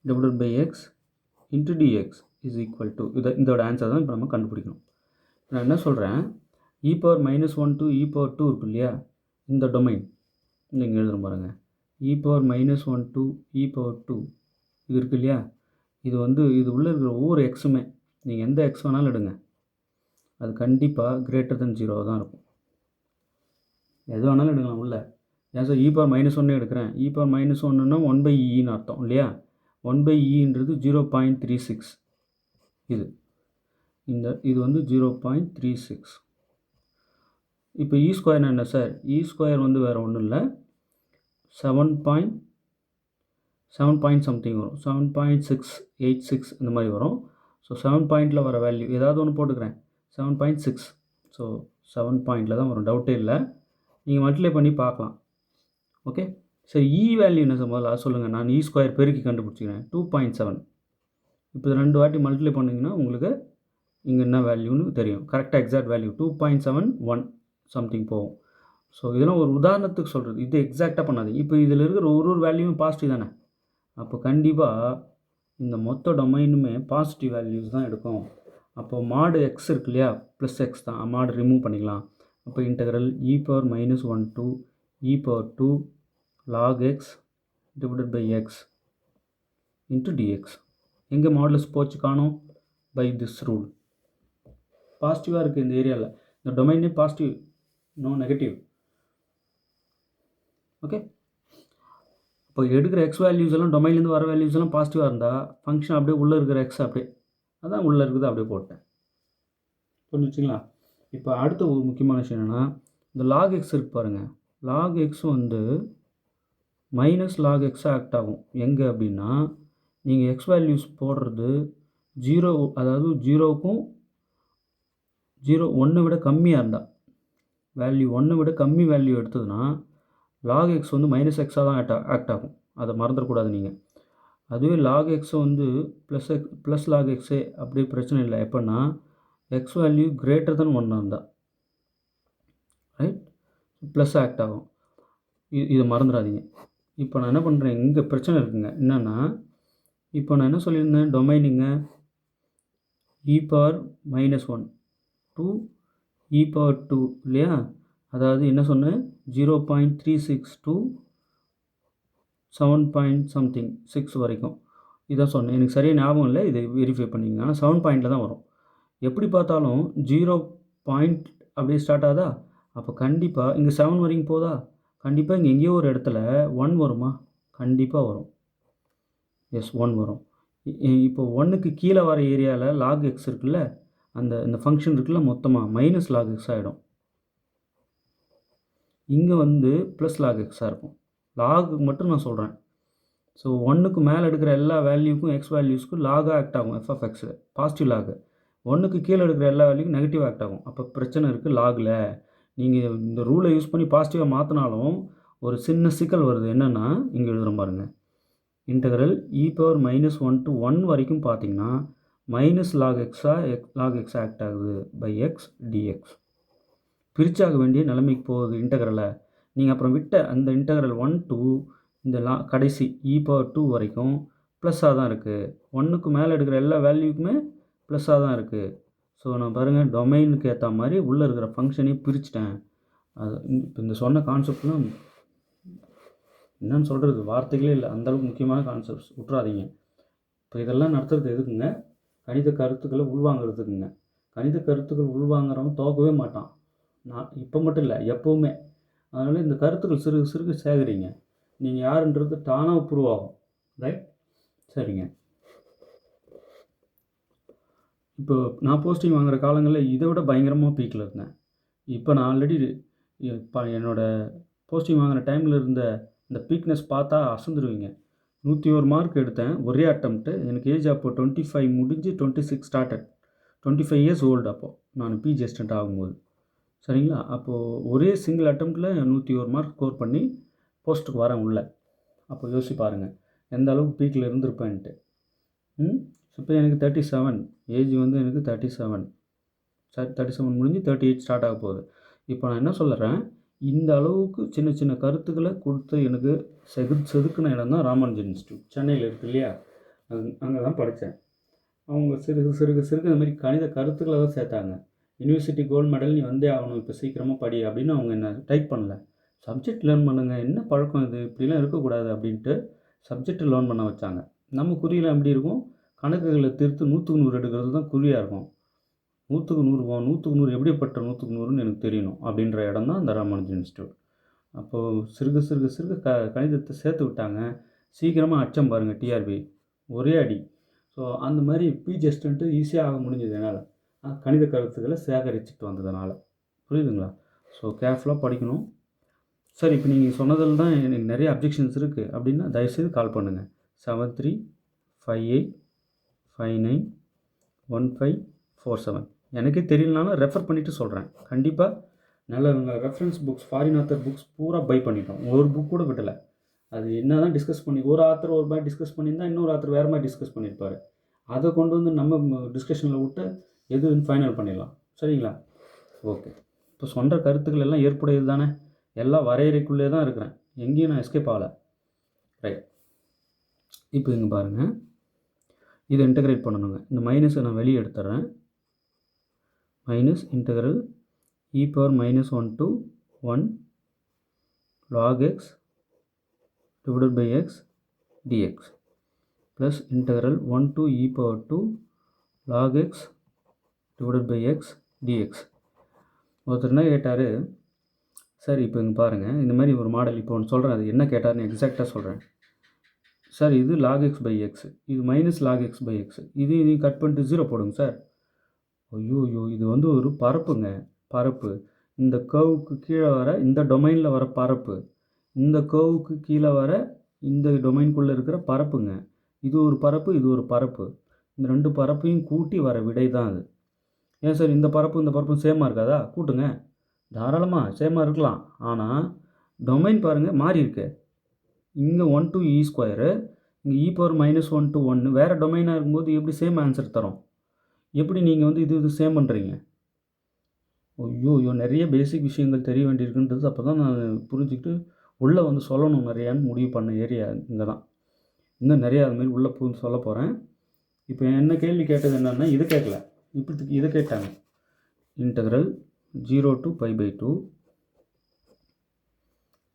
S1: divided by x into dx is equal to, இதோட ஆன்சர் தான் இப்போ நம்ம கண்டுபிடிக்கணும். நான் என்ன சொல்கிறேன், e power -1 to e power 2 இருக்கு இல்லையா, இந்த டொமைன் இங்கே எழுதுகிற பாருங்கள். e power -1 to e power 2 இது இருக்கு இல்லையா, இது வந்து இது உள்ளே இருக்கிற ஒவ்வொரு எக்ஸுமே நீங்கள் எந்த எக்ஸ் வேணாலும் எடுங்க, அது கண்டிப்பாக கிரேட்டர் தென் 0 தான் இருக்கும். எது வேணாலும் எடுக்கலாம் உள்ள. ஏன் சார் e⁻−1 எடுக்கிறேன், e⁻−1ன்னா 1/eன்னு அர்த்தம் இல்லையா? 1/eன்றது 0.36. இது வந்து 0.36. இப்போ e² என்ன சார்? e² வந்து வேறு ஒன்றும் இல்லை, 7 சம்திங் வரும், 7.686 இந்த மாதிரி வரும். ஸோ 7 வர வேல்யூ ஏதாவது ஒன்று போட்டுக்கிறேன், 7.6. ஸோ 7 தான் வரும், டவுட்டே இல்லை. நீங்கள் மல்டிப்ளை பண்ணி பார்க்கலாம். ஓகே, சரி வேல்யூ என்ன சார் முதல்ல சொல்லுங்கள். நான் e² பெருக்கி கண்டுபிடிச்சிக்கிறேன், 2.7. இப்போ 2 வாட்டி மல்டிப்ளை பண்ணிங்கன்னா உங்களுக்கு இங்கே என்ன வேல்யூன்னு தெரியும். கரெக்டாக எக்ஸாக்ட் வேல்யூ 2.71 சம்திங் போகும். ஸோ இதெல்லாம் ஒரு உதாரணத்துக்கு சொல்கிறது, இது எக்ஸாக்டாக பண்ணாதீங்க. இப்போ இதில் இருக்கிற ஒரு வேல்யூவும் பாசிட்டிவ் தானே, அப்போ கண்டிப்பாக இந்த மொத்த டொமைனுமே பாசிட்டிவ் வேல்யூஸ் தான் எடுக்கும். அப்போ மாடு எக்ஸ் இருக்கு இல்லையா, ப்ளஸ் எக்ஸ் தான், மாடு ரிமூவ் பண்ணிக்கலாம். அப்போ integral e⁻−1 to e⁻2 log x divided by x into dx. எங்கே மாடுலஸ் போச்சு காணும்? By this rule. பாசிட்டிவாக இருக்குது இந்த ஏரியாவில், இந்த டொமைனே பாசிட்டிவ், நோ நெகட்டிவ். ஓகே, இப்போ எடுக்கிற எக்ஸ் வேல்யூஸ் எல்லாம் டொமைன்லேருந்து வர வேல்யூஸ் எல்லாம் பாசிட்டிவாக இருந்தால் ஃபங்க்ஷன் அப்படியே உள்ளே இருக்கிற எக்ஸ் அப்படியே, அதான் உள்ளே இருக்குது அப்படியே போட்டேன். புரிஞ்சுச்சிங்களா? இப்போ அடுத்த ஒரு முக்கியமான விஷயம் என்னென்னா, இந்த லாக் எக்ஸ் இருக்கு பாருங்கள், லாக் எக்ஸ் வந்து -log x ஆக்ட் ஆகும். எங்கே அப்படின்னா, நீங்கள் எக்ஸ் வேல்யூஸ் போடுறது 0, அதாவது 0க்கும் 1 விட கம்மியாக இருந்தால், வேல்யூ 1 விட கம்மி வேல்யூ எடுத்ததுன்னா log x வந்து -x தான் ஆக்ட் ஆகும். அதை மறந்துடக்கூடாது நீங்கள். அதுவே log x வந்து ப்ளஸ் log x அப்படியே பிரச்சனை இல்லை. எப்போன்னா எக்ஸ் வேல்யூ கிரேட்டர் தென் 1 இருந்தால், ரைட், ப்ளஸ் ஆக்ட் ஆகும். இதை மறந்துடாதீங்க. இப்போ நான் என்ன பண்ணுறேன், இங்கே பிரச்சனை இருக்குங்க. என்னென்னா, இப்போ நான் என்ன சொல்லியிருந்தேன், டொமைனிங்க e⁻−1 to e⁻2 இல்லையா? அதாவது என்ன சொன்னேன், 0.36 to 7.6 வரைக்கும் இதான் சொன்னேன். எனக்கு சரியாக ஞாபகம் இல்லை, இதை வெரிஃபை பண்ணிங்க. ஆனால் 7 தான் வரும். எப்படி பார்த்தாலும் 0 அப்படியே ஸ்டார்ட் ஆகுதா, அப்போ கண்டிப்பாக இங்கே 7 வரைக்கும் போதா, கண்டிப்பாக இங்கே எங்கேயோ ஒரு இடத்துல 1 வருமா? கண்டிப்பாக வரும். எஸ், 1 வரும். இப்போ 1க்கு கீழே வர ஏரியாவில் log x இருக்குல்ல, இந்த ஃபங்க்ஷன் இருக்குல்ல, மொத்தமாக -log x ஆகிடும். இங்கே வந்து +log x இருக்கும். லாகுக்கு மட்டும் நான் சொல்கிறேன். ஸோ 1க்கு மேலே எடுக்கிற எல்லா வேல்யூக்கும் எக்ஸ் வேல்யூஸ்க்கும் லாகாக ஆக்ட் ஆகும். f(x) positive log. 1க்கு கீழே எடுக்கிற எல்லா வேல்யூக்கும் நெகட்டிவ் ஆக்ட் ஆகும். அப்போ பிரச்சனை இருக்குது லாகில். நீங்கள் இந்த ரூலை யூஸ் பண்ணி பாசிட்டிவாக மாற்றினாலும் ஒரு சின்ன சிக்கல் வருது. என்னென்னா, இங்கே எழுதுகிற பாருங்கள், இன்டெக்ரல் e⁻−1 to 1 வரைக்கும் பார்த்தீங்கன்னா -log x ஆக்ட் ஆகுது பை எக்ஸ் dx. பிரிச்சாக வேண்டிய நிலைமைக்கு போகுது இன்டெக்ரலை. நீங்கள் அப்புறம் விட்ட அந்த இன்டெக்ரல் 1 to இந்த கடைசி e⁻2 வரைக்கும் ப்ளஸ்ஸாக தான் இருக்குது. 1க்கு மேலே எடுக்கிற எல்லா வேல்யூக்குமே ப்ளஸ்ஸாக தான் இருக்குது. ஸோ நான் பாருங்கள், டொமைனுக்கு ஏற்ற மாதிரி உள்ளே இருக்கிற ஃபங்க்ஷனையும் பிரிச்சுட்டேன். அது இப்போ இந்த சொன்ன கான்செப்ட்லாம் என்னென்னு சொல்கிறது, வார்த்தைகளே இல்லை, அந்தளவுக்கு முக்கியமான கான்செப்ட்ஸ், விட்றாதீங்க. இப்போ இதெல்லாம் நடத்துறது எதுக்குங்க? கணித கருத்துக்களை உள்வாங்கிறதுக்குங்க. கணித கருத்துக்கள் உள்வாங்கிறவன் தோக்கவே மாட்டான். நான் இப்போ மட்டும் இல்லை, எப்போவுமே. அதனால் இந்த கருத்துக்கள் சிறுகு சேகரிங்க. நீங்கள் யாருன்றது தானாக ப்ரூவ் ஆகும். ரைட், சரிங்க. இப்போ நான் போஸ்டிங் வாங்குகிற காலங்களில் இதை விட பயங்கரமாக பீக்கில் இருந்தேன். இப்போ நான் ஆல்ரெடி என்னோடய போஸ்டிங் வாங்குகிற டைமில் இருந்த இந்த பீக்னஸ் பார்த்தா அசந்துருவீங்க. 101 மார்க் எடுத்தேன் ஒரே அட்டம்ப்ட்டு. எனக்கு ஏஜ் அப்போ 25 முடிஞ்சு 26 ஸ்டார்டட், 25 இயர்ஸ் ஓல்டு அப்போது நான் பிஜி அசிஸ்டன்ட் ஆகும்போது. சரிங்களா? அப்போது ஒரே சிங்கிள் அட்டம்ப்டில் 101 மார்க் ஸ்கோர் பண்ணி போஸ்ட்டுக்கு வரேன் உள்ளே. அப்போ யோசிச்சு பாருங்கள் எந்த அளவுக்கு பீக்கில் இருந்திருப்பேன்ட்டு. இப்போ எனக்கு 37, ஏஜ் வந்து எனக்கு 37 முடிஞ்சு 38 ஸ்டார்ட் ஆக போகுது. இப்போ நான் என்ன சொல்கிறேன், இந்த அளவுக்கு சின்ன சின்ன கருத்துக்களை கொடுத்து எனக்கு செதுக்கின இடம் தான் ராமானுஜன் இன்ஸ்டியூட், சென்னையில் இருக்குது இல்லையா? அங்கே தான் படித்தேன். அவங்க சிறுக இந்த மாதிரி கணித கருத்துக்களை தான் சேர்த்தாங்க. யூனிவர்சிட்டி கோல்டு மெடல் நீ வந்தே ஆகணும், இப்போ சீக்கிரமாக படி அப்படின்னு அவங்க என்ன டைப் பண்ணல. சப்ஜெக்ட் லேர்ன் பண்ணுங்கள், என்ன பழக்கம் இது, இப்படிலாம் இருக்கக்கூடாது அப்படின்ட்டு சப்ஜெக்ட் லேர்ன் பண்ண வச்சாங்க. நம்ம குறியில் எப்படி இருக்கும், கணக்குகளை திருத்து 100க்கு 100 எடுக்கிறது தான் குறியாக இருக்கும். 100க்கு 100 எப்படிப்பட்ட 100க்கு 100ன்னு எனக்கு தெரியணும் அப்படின்ற இடம் தான் இந்த ராமானுஜன் இன்ஸ்டியூட். அப்போது சிறுக சிறுக சிறுக கணிதத்தை சேர்த்து விட்டாங்க. சீக்கிரமாக அச்சம் பாருங்கள் டிஆர்பி ஒரே அடி. ஸோ அந்த மாதிரி பிஜி அசிஸ்டண்ட்டு ஈஸியாக ஆக முடிஞ்சது என்னால். கணித கருத்துக்களை சேகரிச்சுட்டு வந்ததுனால. புரியுதுங்களா? ஸோ கேர்ஃபுல்லாக படிக்கணும். சரி, இப்போ நீங்கள் சொன்னதில் தான் எனக்கு நிறைய அப்ஜெக்ஷன்ஸ் இருக்குது அப்படின்னா தயவுசெய்து கால் பண்ணுங்கள். 7358591547. எனக்கே தெரியலனாலும் ரெஃபர் பண்ணிவிட்டு சொல்கிறேன். கண்டிப்பாக நல்ல reference books, foreign author books பூரா பை பண்ணிட்டோம். ஒரு புக் கூட விடலை. அது என்ன தான் டிஸ்கஸ் பண்ணி ஒரு ஆத்தர் ஒரு மாதிரி டிஸ்கஸ் பண்ணியிருந்தால் இன்னொரு ஆத்தர் வேறு மாதிரி டிஸ்கஸ் பண்ணியிருப்பார். அதை கொண்டு வந்து நம்ம டிஸ்கஷனில் விட்டு எதுன்னு ஃபைனல் பண்ணிடலாம். சரிங்களா? ஓகே. இப்போ சொன்ன கருத்துக்கள் எல்லாம் ஏற்புடையது தானே? எல்லாம் வரையறைக்குள்ளே தான் இருக்கிறேன். எங்கேயும் நான் எஸ்கேப் ஆகலை. ரைட். இப்போ இங்கே பாருங்கள், இதை இன்டகிரேட் பண்ணணுங்க. இந்த மைனஸை நான் வெளியே எடுத்துட்றேன். Minus integral e power minus 1 to 1 log x divided by x dx plus integral 1 to e power 2 log x divided by x dx. ஒருத்தர் என்ன கேட்டார், சார் இப்போ இங்கே பாருங்கள், இந்த மாதிரி ஒரு மாடல் இப்போ ஒன்று சொல்கிறேன். அது என்ன கேட்டார்னு எக்ஸாக்டாக சொல்கிறேன். சார் இது log x by x, இது minus log x by x, இது கட் பண்ணிட்டு 0 போடுங்க சார். ஐயோ, இது வந்து ஒரு பரப்புங்க. பரப்பு இந்த கர்வுக்கு கீழே வர இந்த டொமைனில் வர பரப்பு, இந்த கர்வுக்கு கீழே வர இந்த டொமைனுக்குள்ளே இருக்கிற பரப்புங்க. இது ஒரு பரப்பு, இது ஒரு பரப்பு. இந்த ரெண்டு பரப்பையும் கூட்டி வர விடை தான் அது. ஏன் சார் இந்த பரப்பு இந்த பரப்பும் சேமாக இருக்காதா? கூட்டுங்க, தாராளமாக சேமாக இருக்கலாம். ஆனால் டொமைன் பாருங்கள் மாறி இருக்கு. இங்கே 1 to e ஸ்கொயரு, இங்கே e power minus 1 to 1 வேறு டொமைனாக இருக்கும்போது எப்படி சேம் ஆன்சர் தரோம்? எப்படி நீங்கள் வந்து இது சேம் பண்ணுறீங்க? ஐயோ, நிறைய பேசிக் விஷயங்கள் தெரிய வேண்டியிருக்குன்றது அப்போ தான் நான் புரிஞ்சுக்கிட்டு உள்ளே வந்து சொல்லணும் நிறையான்னு முடிவு பண்ண ஏரியா இங்கே தான். இன்னும் நிறையா அதுமாரி உள்ளே புரிஞ்சு சொல்ல போகிறேன். இப்போ என்ன கேள்வி கேட்டது என்னென்னா, இது கேட்கல, இப்படி இதை கேட்டாங்க. Integral 0 to pi by 2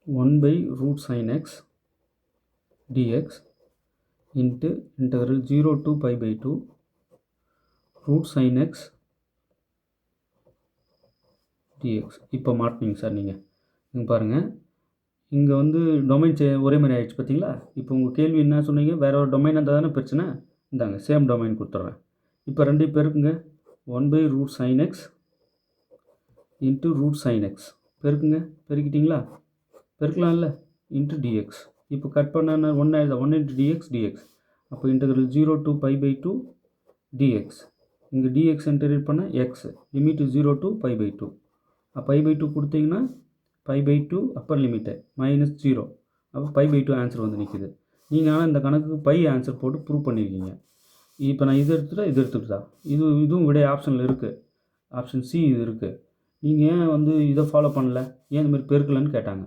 S1: 1 by root sin x dx into integral 0 to pi by 2 root sin x dx. இப்போ மாட்டினீங்க சார் நீங்கள். இங்கே பாருங்கள், இங்கே வந்து டொமைன் ஒரே மாதிரி ஆகிடுச்சு பார்த்தீங்களா? இப்போ உங்கள் கேள்வி என்ன சொன்னீங்க? வேறு ஒரு டொமைன் இருந்தால் தானே பிரச்சனை. இந்தாங்க சேம் டொமைன் கொடுத்துட்றேன். இப்போ ரெண்டு பெருக்குங்க. 1 by root sin x into root sin x பெருக்குங்க. பெருக்கிட்டிங்களா? பெருக்கலாம்ல. Into dx. இப்போ கட் பண்ண 1 ஆயிடுதா? 1 into dx dx. அப்போ integral 0 to pi by 2 dx. இங்கே dx இன்டகிரேட் பண்ண x, limit 0 to pi by 2. pi by 2 கொடுத்தீங்கன்னா pi by 2 Appar limit minus 0. அப்போ pi by 2 ஆன்சர் வந்து நிற்கிது. நீங்கள் ஆனால் இந்த கணக்குக்கு பை ஆன்சர் போட்டு ப்ரூவ் பண்ணியிருக்கீங்க. இப்போ நான் இது எடுத்துக்கிட்டா இதுவும் விட ஆப்ஷனில் இருக்குது. ஆப்ஷன் சி இது இருக்குது. நீங்கள் ஏன் வந்து இதை ஃபாலோ பண்ணல, ஏன் இந்த மாதிரி பெருக்கலன்னு கேட்டாங்க.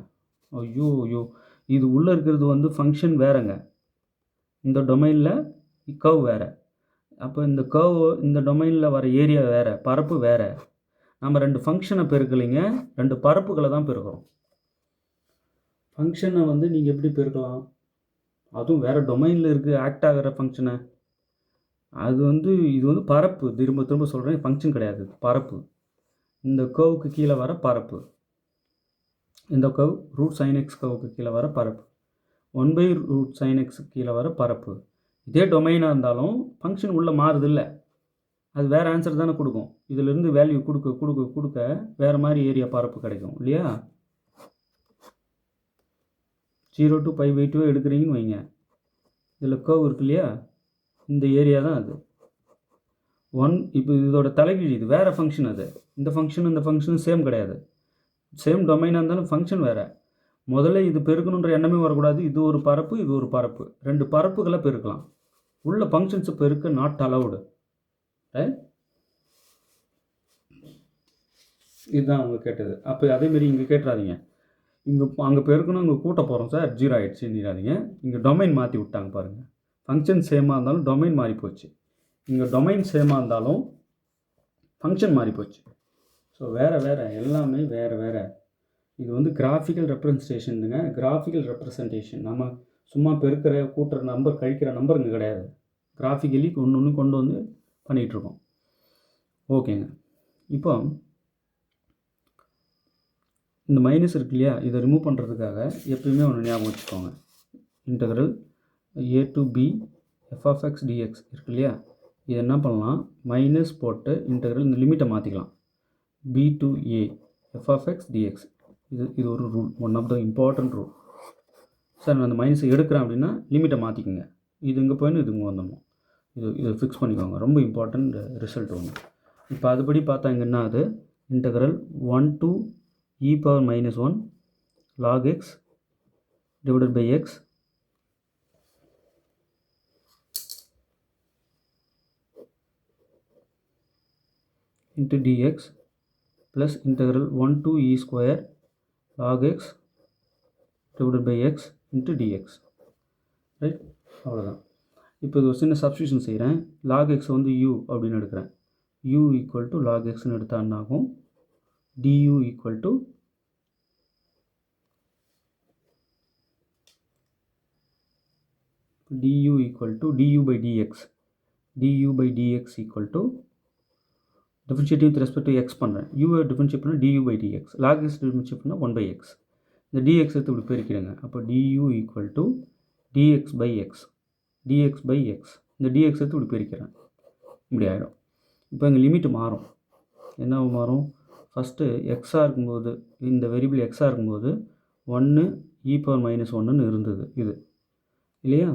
S1: ஐயோ, இது உள்ளே இருக்கிறது வந்து ஃபங்க்ஷன் வேறுங்க, இந்த டொமைனில் கர்வ் வேறு. அப்போ இந்த கர்வ் இந்த டொமைனில் வர ஏரியா வேறு, பரப்பு வேறு. நம்ம ரெண்டு ஃபங்க்ஷனை பெருக்கலைங்க, ரெண்டு பரப்புகளை தான் பெருக்கிறோம். ஃபங்க்ஷனை வந்து நீங்கள் எப்படி பெருக்கலாம்? அதுவும் வேறு டொமைனில் இருக்குது ஆக்ட் ஆகிற ஃபங்க்ஷனை. அது வந்து இது வந்து பரப்பு. திரும்ப சொல்கிறேன், ஃபங்க்ஷன் கிடையாது, பரப்பு. இந்த கர்வுக்கு கீழே வர பரப்பு, இந்த கர்வ் ரூட் சைன் எக்ஸ் கர்வுக்கு கீழே வர பரப்பு, 1 by root sin x கீழே வர பரப்பு. இதே டொமைனாக இருந்தாலும் ஃபங்க்ஷன் உள்ளே மாறுது இல்லை, அது வேறு ஆன்சர் தானே கொடுக்கும். இதிலிருந்து வேல்யூ கொடுக்க வேறு மாதிரி ஏரியா பரப்பு கிடைக்கும் இல்லையா? 0 to pi by 2 எடுக்கிறீங்கன்னு வைங்க, இதில் கர்வ் இருக்கு இல்லையா, இந்த ஏரியா தான் அது 1. இப்போ இதோட தலைகீழ், இது வேறு ஃபங்க்ஷன். அது இந்த ஃபங்க்ஷனும் சேம் கிடையாது. சேம் டொமைனாக இருந்தாலும் ஃபங்க்ஷன் வேறு. முதல்ல இது பெருக்கணுன்ற எண்ணமே வரக்கூடாது. இது ஒரு பரப்பு, இது ஒரு பரப்பு, ரெண்டு பரப்புகளை பெருக்கலாம். உள்ள ஃபங்க்ஷன்ஸை பெருக்க நாட் அலவுடு. ரைட்? இதுதான் அவங்க கேட்டது. அப்போ அதேமாரி இங்கே கேட்டுறாதீங்க, அங்கே பெருக்கணும் இங்கே கூட்ட போகிறோம் சார் 0 ஆகிடுச்சுன்னுறாதீங்க. இங்கே டொமைன் மாற்றி விட்டாங்க பாருங்கள். ஃபங்க்ஷன் சேமாக இருந்தாலும் டொமைன் மாறி போச்சு. இங்கே டொமைன் சேமாக இருந்தாலும் ஃபங்க்ஷன் மாறி போச்சு. ஸோ வேறு எல்லாமே வேறு. இது வந்து கிராஃபிக்கல் ரெப்ரசன்டேஷனுங்க. கிராஃபிக்கல் ரெப்ரசன்டேஷன் நம்ம சும்மா பெருக்கிற கூட்டுற நம்பர் கழிக்கிற நம்பர் இங்கே கிடையாது. கிராஃபிக்கலி ஒன்று கொண்டு வந்து பண்ணிகிட்ருக்கோம். ஓகேங்க. இப்போ இந்த மைனஸ் இருக்கு இல்லையா, இதை ரிமூவ் பண்ணுறதுக்காக எப்பயுமே ஒன்று ஞாபகம் வச்சுக்கோங்க. Integral a to b f of x dx இருக்கு இல்லையா, இது என்ன பண்ணலாம், மைனஸ் போட்டு இன்டெக்ரல் இந்த லிமிட்டை மாற்றிக்கலாம். b to a f of x dx இது ஒரு rule, one of the important rule. Sir நான் அந்த மைனஸை எடுக்கிறேன் அப்படின்னா லிமிட்டை மாற்றிக்கோங்க. இது இங்கே போயின்னு இது இங்கே வந்துடணும். இதை ஃபிக்ஸ் பண்ணிக்கோங்க. ரொம்ப இம்பார்ட்டன்ட் ரிசல்ட் ஒன்று. இப்போ அதுபடி பார்த்தா இங்கே என்ன ஆகுது, integral 1 to e power minus 1 log x divided by x into dx plus integral 1 to e square log x divided by x into dx. Right, அவ்வளோதான். இப்போ இது ஒரு சின்ன சப்ஸ்டியூஷன் செய்கிறேன். log x வந்து u அப்படின்னு எடுக்கிறேன். u ஈக்குவல் டு log xன்னு எடுத்தால் என்ன ஆகும், du equal to du by dx. du by dx equal to differentiating with respect to x பண்ணுறேன். u differentiate பண்ணால் du by dx. log x differentiate பண்ணால் 1 by x. இந்த dx எடுத்து இப்படி பெருக்கிடுங்க. அப்போ du equal to dx by x. dx by x. இந்த dx எடுத்து இப்படி பெருக்கிறேன். இப்படி ஆகிடும். இப்போ எங்கள் லிமிட் மாறும். என்ன மாறும், ஃபஸ்ட்டு எக்ஸாக இருக்கும்போது, இந்த வேரியபிள் எக்ஸாக இருக்கும்போது 1 e power minus 1ன்னு இருந்தது இது இல்லையா.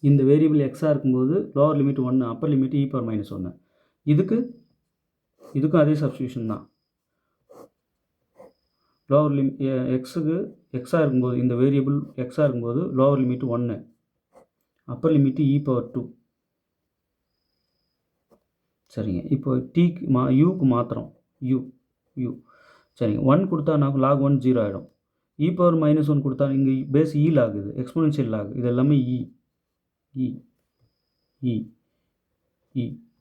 S1: இந்த வேரியபிள் எக்ஸாக இருக்கும்போது lower limit 1, upper limit e power minus 1. இதுக்கும் அதே சப்ஸ்டியூஷன் தான். லோவர் எக்ஸுக்கு எக்ஸாக இருக்கும்போது, இந்த வேரியபிள் எக்ஸாக இருக்கும்போது lower limit 1, upper limit e power 2. சரிங்க. இப்போ டீக்கு யூக்கு மாத்திரம் யூ சரிங்க. 1 கொடுத்தா நான் லாக் 1 0 ஆகிடும். e power minus 1 கொடுத்தா இங்கே பேஸ் இ லாகுது, எக்ஸ்போனென்ஷியல் லாக், இது எல்லாமே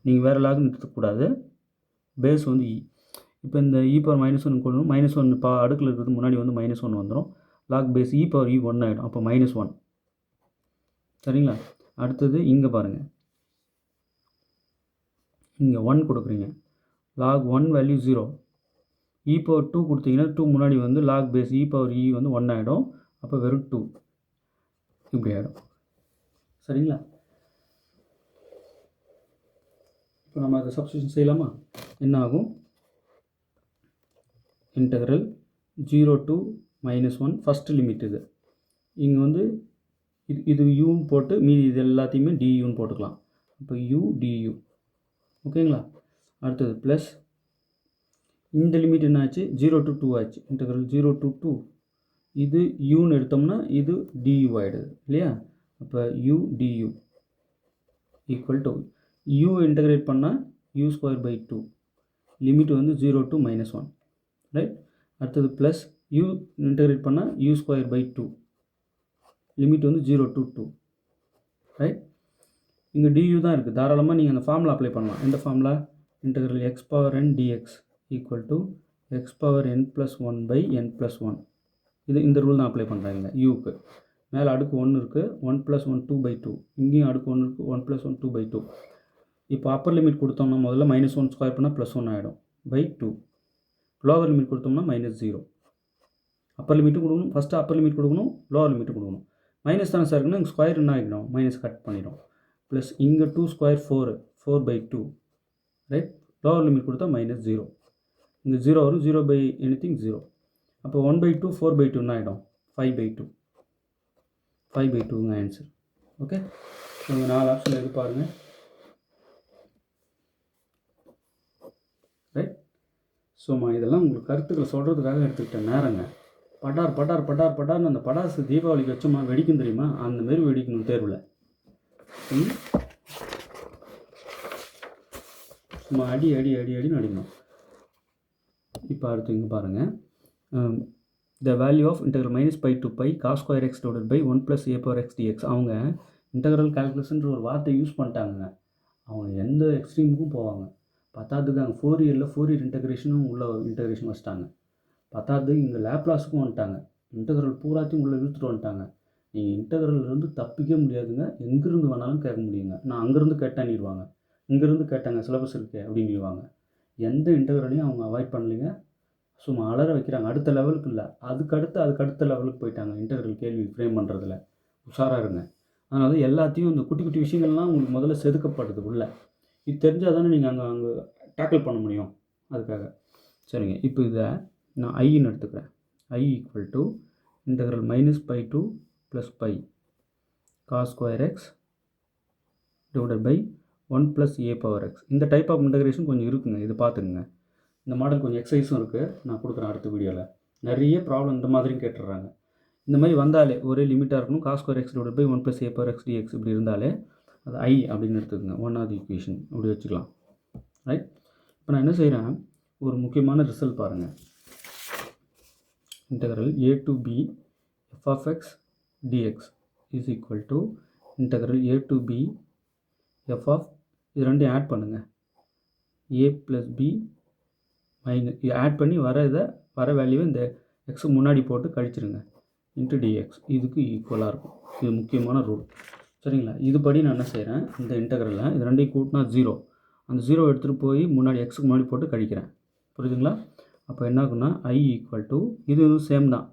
S1: நீங்கள் வேறு லாக்னு எடுத்துக்கூடாது, பேஸ் வந்து இ. இப்போ இந்த e power minus 1 கொண்டு -1 அடுக்கில் இருக்கிறது முன்னாடி வந்து -1 வந்துடும். Log base e power e 1 ஆகிடும். அப்போ -1. சரிங்களா. அடுத்தது இங்கே பாருங்கள், இங்கே 1 கொடுக்குறீங்க, லாக் 1 வேல்யூ 0. e power 2 கொடுத்தீங்கன்னா 2 முன்னாடி வந்து log base e power e வந்து 1 ஆகிடும். அப்போ வெறும் 2 இப்படி ஆகிடும். சரிங்களா. இப்போ நம்ம அதை சப்ஸ்டியூஷன் செய்யலாமா. என்ன ஆகும், இன்டெக்ரல் 0 to -1 ஃபஸ்ட்டு லிமிட் இது. இங்கே வந்து இது யூன்னு போட்டு மீதி இது எல்லாத்தையுமே டியூன்னு போட்டுக்கலாம். இப்போ u du. ஓகேங்களா. அடுத்தது ப்ளஸ் இந்த லிமிட் என்ன ஆச்சு, 0 to 2 ஆச்சு. இன்டெக்ரல் 0 to 2 இது யூன்னு எடுத்தோம்னா இது du ஆகிடுது இல்லையா. அப்போ u du equal to u integrate பண்ணால் u ஸ்கொயர் பை 2, லிமிட் வந்து 0 to -1. ரைட். அடுத்தது ப்ளஸ் u இன்டெகிரேட் பண்ணால் u ஸ்கொயர் பை 2, லிமிட் வந்து 0 to 2. ரைட். இங்கே du தான் இருக்குது. தாராளமாக நீங்கள் அந்த ஃபார்முலா அப்ளை பண்ணலாம். எந்த formula, integral x power n dx equal to x power n + 1 by n + 1. இந்த ரூல் தான் அப்ளை பண்ணுறாங்க யூக்கு. மேலே அடுக்கு 1 இருக்குது, 1 + 1 2/2. இங்கேயும் அடுக்கு 1 இருக்குது, 1 + 1 2/2. இப்போ அப்பர் லிமிட் கொடுத்தோம்னா முதல்ல -1 ஸ்கொயர் பண்ணால் +1 ஆகிடும் பை 2. லோவர் லிமிட் கொடுத்தோம்னா -0. அப்பர் லிமிட்டும் கொடுக்கணும், ஃபஸ்ட்டு அப்பர் லிமிட் கொடுக்கணும், லோவர் லிமிட்டும் கொடுக்கணும். மைனஸ் தானே சார் இருக்குன்னா இங்கே ஸ்கொயர் என்ன ஆகிடும், மைனஸ் கட் பண்ணிடும். ப்ளஸ் இங்கே 2 ஸ்கொயர் 4/2. ரைட். லோவர் லிமிட் கொடுத்தா -0. இங்கே 0 வரும், 0/anything 0. அப்போ 1/2 4/2 என்ன ஆகிடும், 5/2. 5/2ங்க ஆன்சர். ஓகே. நீங்கள் 4 ஆப்ஷனில் எது பாருங்கள். ரைட். ஸோம்மா இதெல்லாம் உங்களுக்கு கருத்துக்களை சொல்கிறதுக்காக எடுத்துக்கிட்ட நேரங்க. பட்டார்னு அந்த பட்டாசு தீபாவளிக்கு வச்சோம்மா வெடிக்கும் தெரியுமா, அந்தமாரி வெடிக்கணும் தேர்வில். சும்மா அடின்னு அடிக்கணும். இப்போ அடுத்து இங்கே பாருங்கள், the value of integral -π to π cos square x divided by 1 + a power x dx. அவங்க இன்டெக்ரல் கால்குலஸ்ன்ற ஒரு வார்த்தை யூஸ் பண்ணிட்டாங்க. அவங்க எந்த எக்ஸ்ட்ரீமுக்கும் போவாங்க. பத்தாவதுக்கு அங்கே ஃபோரியர் இன்டெகிரேஷனும் உள்ள இன்டெகிரேஷன் வச்சுட்டாங்க. பத்தாவதுக்கு இங்கே லேப்லாஸுக்கும் வந்துட்டாங்க. இன்டெக்ரல் பூராத்தையும் உள்ளே இழுத்துட்டு வந்துட்டாங்க. நீங்கள் இன்டெக்ரல்லேருந்து தப்பிக்க முடியாதுங்க. எங்கேருந்து வேணாலும் கேட்க முடியுங்க. நான் அங்கேருந்து கேட்டானிடுவாங்க, இங்கேருந்து கேட்டாங்க சிலபஸ் இருக்கே அப்படின்னுவாங்க. எந்த இன்டெக்ரலையும் அவங்க அவாய்ட் பண்ணலைங்க. சும்மா அலற வைக்கிறாங்க. அடுத்த லெவலுக்கு இல்லை, அதுக்கடுத்த லெவலுக்கு போயிட்டாங்க இன்டெக்ரல் கேள்வி ஃப்ரேம் பண்ணுறதுல. உஷாராக இருங்க. அதனால எல்லாத்தையும் இந்த குட்டி குட்டி விஷயங்கள்லாம் உங்களுக்கு முதல்ல செதுக்கப்படுது உள்ள. இது தெரிஞ்சால் தானே நீங்கள் அங்கே டேக்கிள் பண்ண முடியும். அதுக்காக சரிங்க. இப்போ இதை நான் ஐன்னு எடுத்துக்கிறேன். I equal to integral -π to +π cos square x divided by 1 + a power x. இந்த டைப் ஆஃப் இன்டெகிரேஷன் கொஞ்சம் இருக்குங்க, இது பார்த்துக்குங்க. இந்த மாடல் கொஞ்சம் எக்ஸசைஸும் இருக்குது, நான் கொடுக்குறேன் அடுத்த வீடியோவில். நிறைய ப்ராப்ளம் இந்த மாதிரியும் கேட்டுடுறாங்க. இந்த மாதிரி வந்தாலே ஒரே லிமிட்டாக இருக்கணும். cos square x divided by 1 + a power x dx இப்படி இருந்தாலே அது I அப்படின்னு எடுத்துக்கோங்க. 1வது ஈக்குவேஷன் இப்படி வச்சுக்கலாம். ரைட். இப்போ நான் என்ன செய்கிறேன், ஒரு முக்கியமான ரிசல்ட் பாருங்கள். integral a to b f of x dx is equal to integral a to b f of இது ரெண்டையும் ஆட் பண்ணுங்கள். a plus b minus add பண்ணி வர வேல்யூவை இந்த எக்ஸுக்கு முன்னாடி போட்டு கழிச்சிருங்க இன்ட்டு dx. இதுக்கு ஈக்குவலாக இருக்கும். இது முக்கியமான ரூல். சரிங்களா? இதுபடி நான் என்ன செய்கிறேன், இந்த இன்டெக்ரலில் இது ரெண்டையும் கூட்டினா 0, அந்த 0 எடுத்துகிட்டு போய் முன்னாடி எக்ஸுக்கு முன்னாடி போட்டு கழிக்கிறேன். புரியுதுங்களா? அப்போ என்ன ஆகுன்னா I ஈக்குவல் டு இதுவும் சேம் தான்,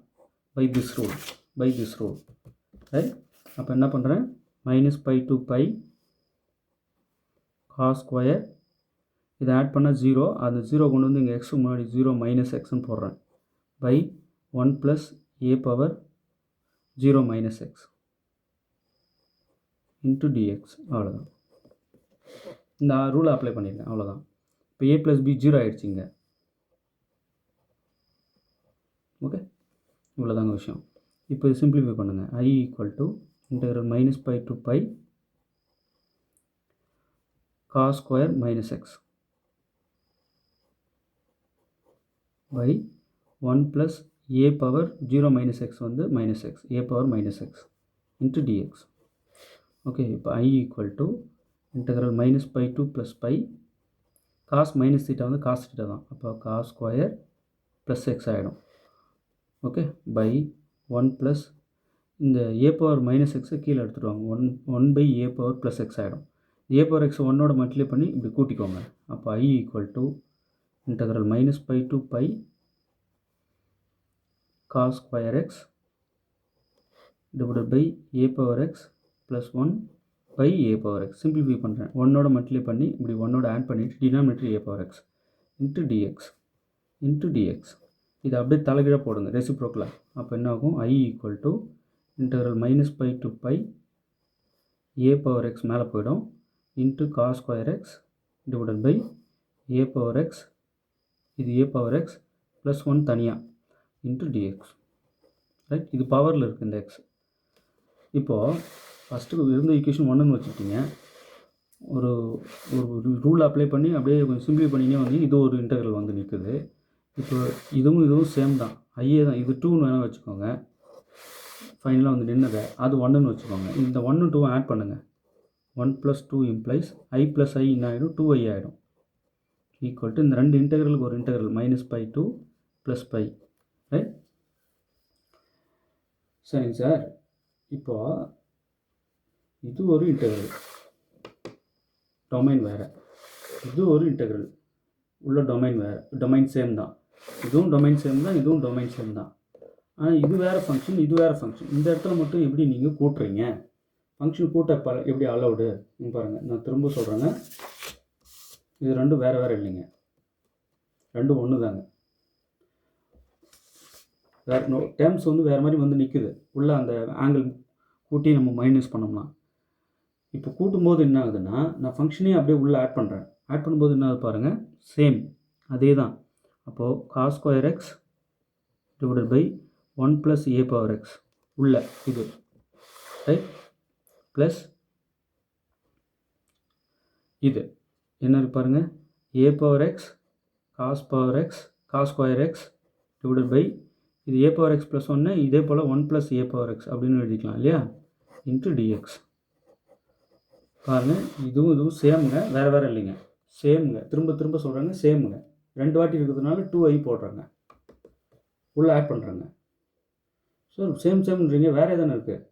S1: பை திஸ் ரூல் ரைட். அப்போ என்ன பண்ணுறேன், -π to π cos ஸ்கொயர், இதை ஆட் பண்ணால் 0, அந்த 0 கொண்டு வந்து இங்கே எக்ஸுக்கு முன்னாடி 0 - எக்ஸ்ன்னு போடுறேன், by 1 + a power 0 - x into dx. அவ்வளோதான். இந்த ரூலை அப்ளை பண்ணியிருக்கேன், அவ்வளோதான். இப்போ a + b 0 ஆகிடுச்சிங்க. ஓகே, இவ்வளோதாங்க விஷயம். இப்போ இது சிம்பிளிஃபை பண்ணுங்கள். I equal to integral -π to π cos square x by 1 + a power 0 - x வந்து x, a power x into dx. Okay, இப்போ I equal to integral -π to +π cos θ வந்து cos θ தான், அப்போ cos ஸ்கொயர் ப்ளஸ் எக்ஸ் ஆகிடும். Okay, by 1 plus இந்த a power எக்ஸை கீழே எடுத்துடுவாங்க, 1/a பவர் ப்ளஸ் எக்ஸ் ஆகிடும். a பவர் எக்ஸ் 1ஓட மல்டிப்ளை பண்ணி இப்படி கூட்டிக்கோங்க. அப்போ I equal to integral -π to π cos square x divided by a power x plus 1/a power x. Simplify பண்ணுறேன், 1ஓட மல்டிப்ளை பண்ணி இப்படி 1ஓட ஆட் பண்ணிவிட்டு denominator a power x into dx. இதை அப்படியே தலைகீழாக போடுங்க ரெசிப்ரோக்கில். அப்போ என்ன ஆகும், I equal to integral -π to π a power x மேலே போயிடும் into cos square x divided by a power x, இது a பவர் எக்ஸ் ப்ளஸ் 1 தனியாக இன்ட்டு dx. ரைட். இது பவரில் இருக்குது இந்த எக்ஸ். இப்போது ஃபஸ்ட்டு இருந்த ஈக்குவேஷன் 1ன்னு வச்சுக்கிட்டிங்க. ஒரு ரூல் அப்ளை பண்ணி அப்படியே கொஞ்சம் சிம்பிளை பண்ணினே வந்து இது ஒரு இன்டெக்ரல் வந்து நிற்குது. இப்போ இதுவும் சேம் தான், ஐயே தான். இது 2ன்னு வேணால் வச்சுக்கோங்க. ஃபைனலாக வந்து நின்னதை அது 1ன்னு வச்சுக்கோங்க. இந்த 1 2 ஆட் பண்ணுங்கள். 1 + 2 இம்ப்ளைஸ் I + I என்ன ஆகிடும், 2i ஆகிடும். ஈக்குவல் டு இந்த ரெண்டு இன்டெக்ரலுக்கு ஒரு இன்டெக்ரல் -π to +π. ரைட். சரிங்க சார். இப்போது இது ஒரு இன்டெக்ரல், டொமைன் வேறு. இது ஒரு இன்டெக்ரல், உள்ள டொமைன் வேறு. டொமைன் சேம் தான், இதுவும் டொமைன் சேம் தான், இதுவும் டொமைன் சேம் தான். ஆனால் இது வேறு ஃபங்க்ஷன், இது வேறு ஃபங்க்ஷன். இந்த இடத்துல மட்டும் எப்படி நீங்கள் கூட்டுறீங்க, ஃபங்க்ஷன் கூட்ட எப்படி அலவுடு பாருங்கள். நான் திரும்ப சொல்கிறேங்க, இது ரெண்டும் வேறு இல்லைங்க, ரெண்டும் ஒன்று தாங்க. வேறு டேர்ம்ஸ் வந்து வேறு மாதிரி வந்து நிற்குது உள்ள. அந்த ஆங்கிள் கூட்டி நம்ம மைனஸ் பண்ணோம்னா, இப்போ கூட்டும்போது என்ன ஆகுதுன்னா, நான் ஃபங்க்ஷனே அப்படியே உள்ளே ஆட் பண்ணுறேன். ஆட் பண்ணும்போது என்ன ஆகுது பாருங்கள், சேம் அதே தான். அப்போது cos square x divided by 1 + a power x உள்ள இது ரைட், ப்ளஸ் இது என்ன இருக்கு பாருங்கள், a power x cos square x divided by இது a பவர் எக்ஸ் ப்ளஸ் 1, இதே போல் 1 + a பவர் எக்ஸ் அப்படின்னு எழுதிக்கலாம் இல்லையா, இன்ட்டு dx. பாருங்கள், இதுவும் சேமுங்க, வேறு இல்லைங்க, சேமுங்க. திரும்ப சொல்கிறாங்க, சேமுங்க. 2 வாட்டி இருக்கிறதுனால 2i போடுறாங்க, உள்ளே ஆட் பண்ணுறாங்க. ஸோ சேம்ன்றீங்க, வேறு எதுனா இருக்குது.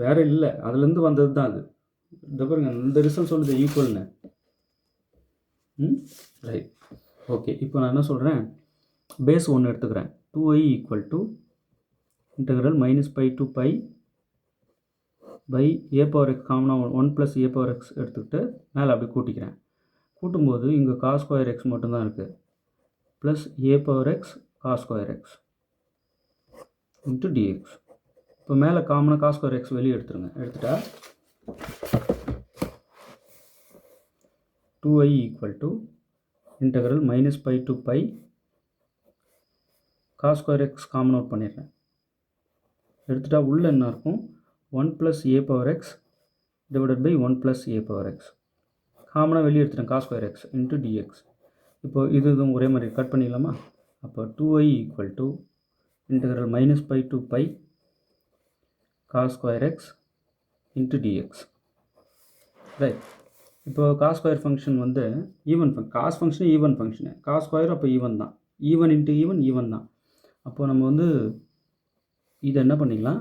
S1: வேறு இல்லை, அதுலேருந்து வந்தது தான் அது. இந்த பாருங்க, இந்த ரிசல்ட் சொல்லுது ஈக்குவல்னு. ரைட். ஓகே, இப்போ நான் என்ன சொல்கிறேன், பேஸ் 1 எடுத்துக்கிறேன். 2i equal to integral -π to π by a power x காமனாக 1 + a பவர் x எடுத்துக்கிட்டு மேலே அப்படி கூட்டிக்கிறேன். கூட்டும்போது இங்கே cos ஸ்கொயர் x மட்டும்தான் இருக்குது, plus a power x cos square x into dx. இப்போ மேலே காமனாக cos ஸ்கொயர் x வெளியே எடுத்துருங்க. எடுத்துட்டா 2i equal to integral -π to π cos square x common out பண்ணிடுறேன். எடுத்துட்டா உள்ள என்ன இருக்கும், 1 + a power x divided by 1 + a power x காமனாக வெளியே எடுத்துட்டேன், cos square x into dx. இப்போ இதுவும் ஒரே மாதிரி கட் பண்ணிடலாமா? அப்போ 2i equal to integral -π to π cos square x into dx. Right. இப்போ காஸ் ஸ்கொயர் ஃபங்க்ஷன் வந்து even cos function even function, cos square அப்போ ஈவன் தான், ஈவன் இன்ட்டு ஈவன் தான். அப்போது நம்ம வந்து இதை என்ன பண்ணிக்கலாம்,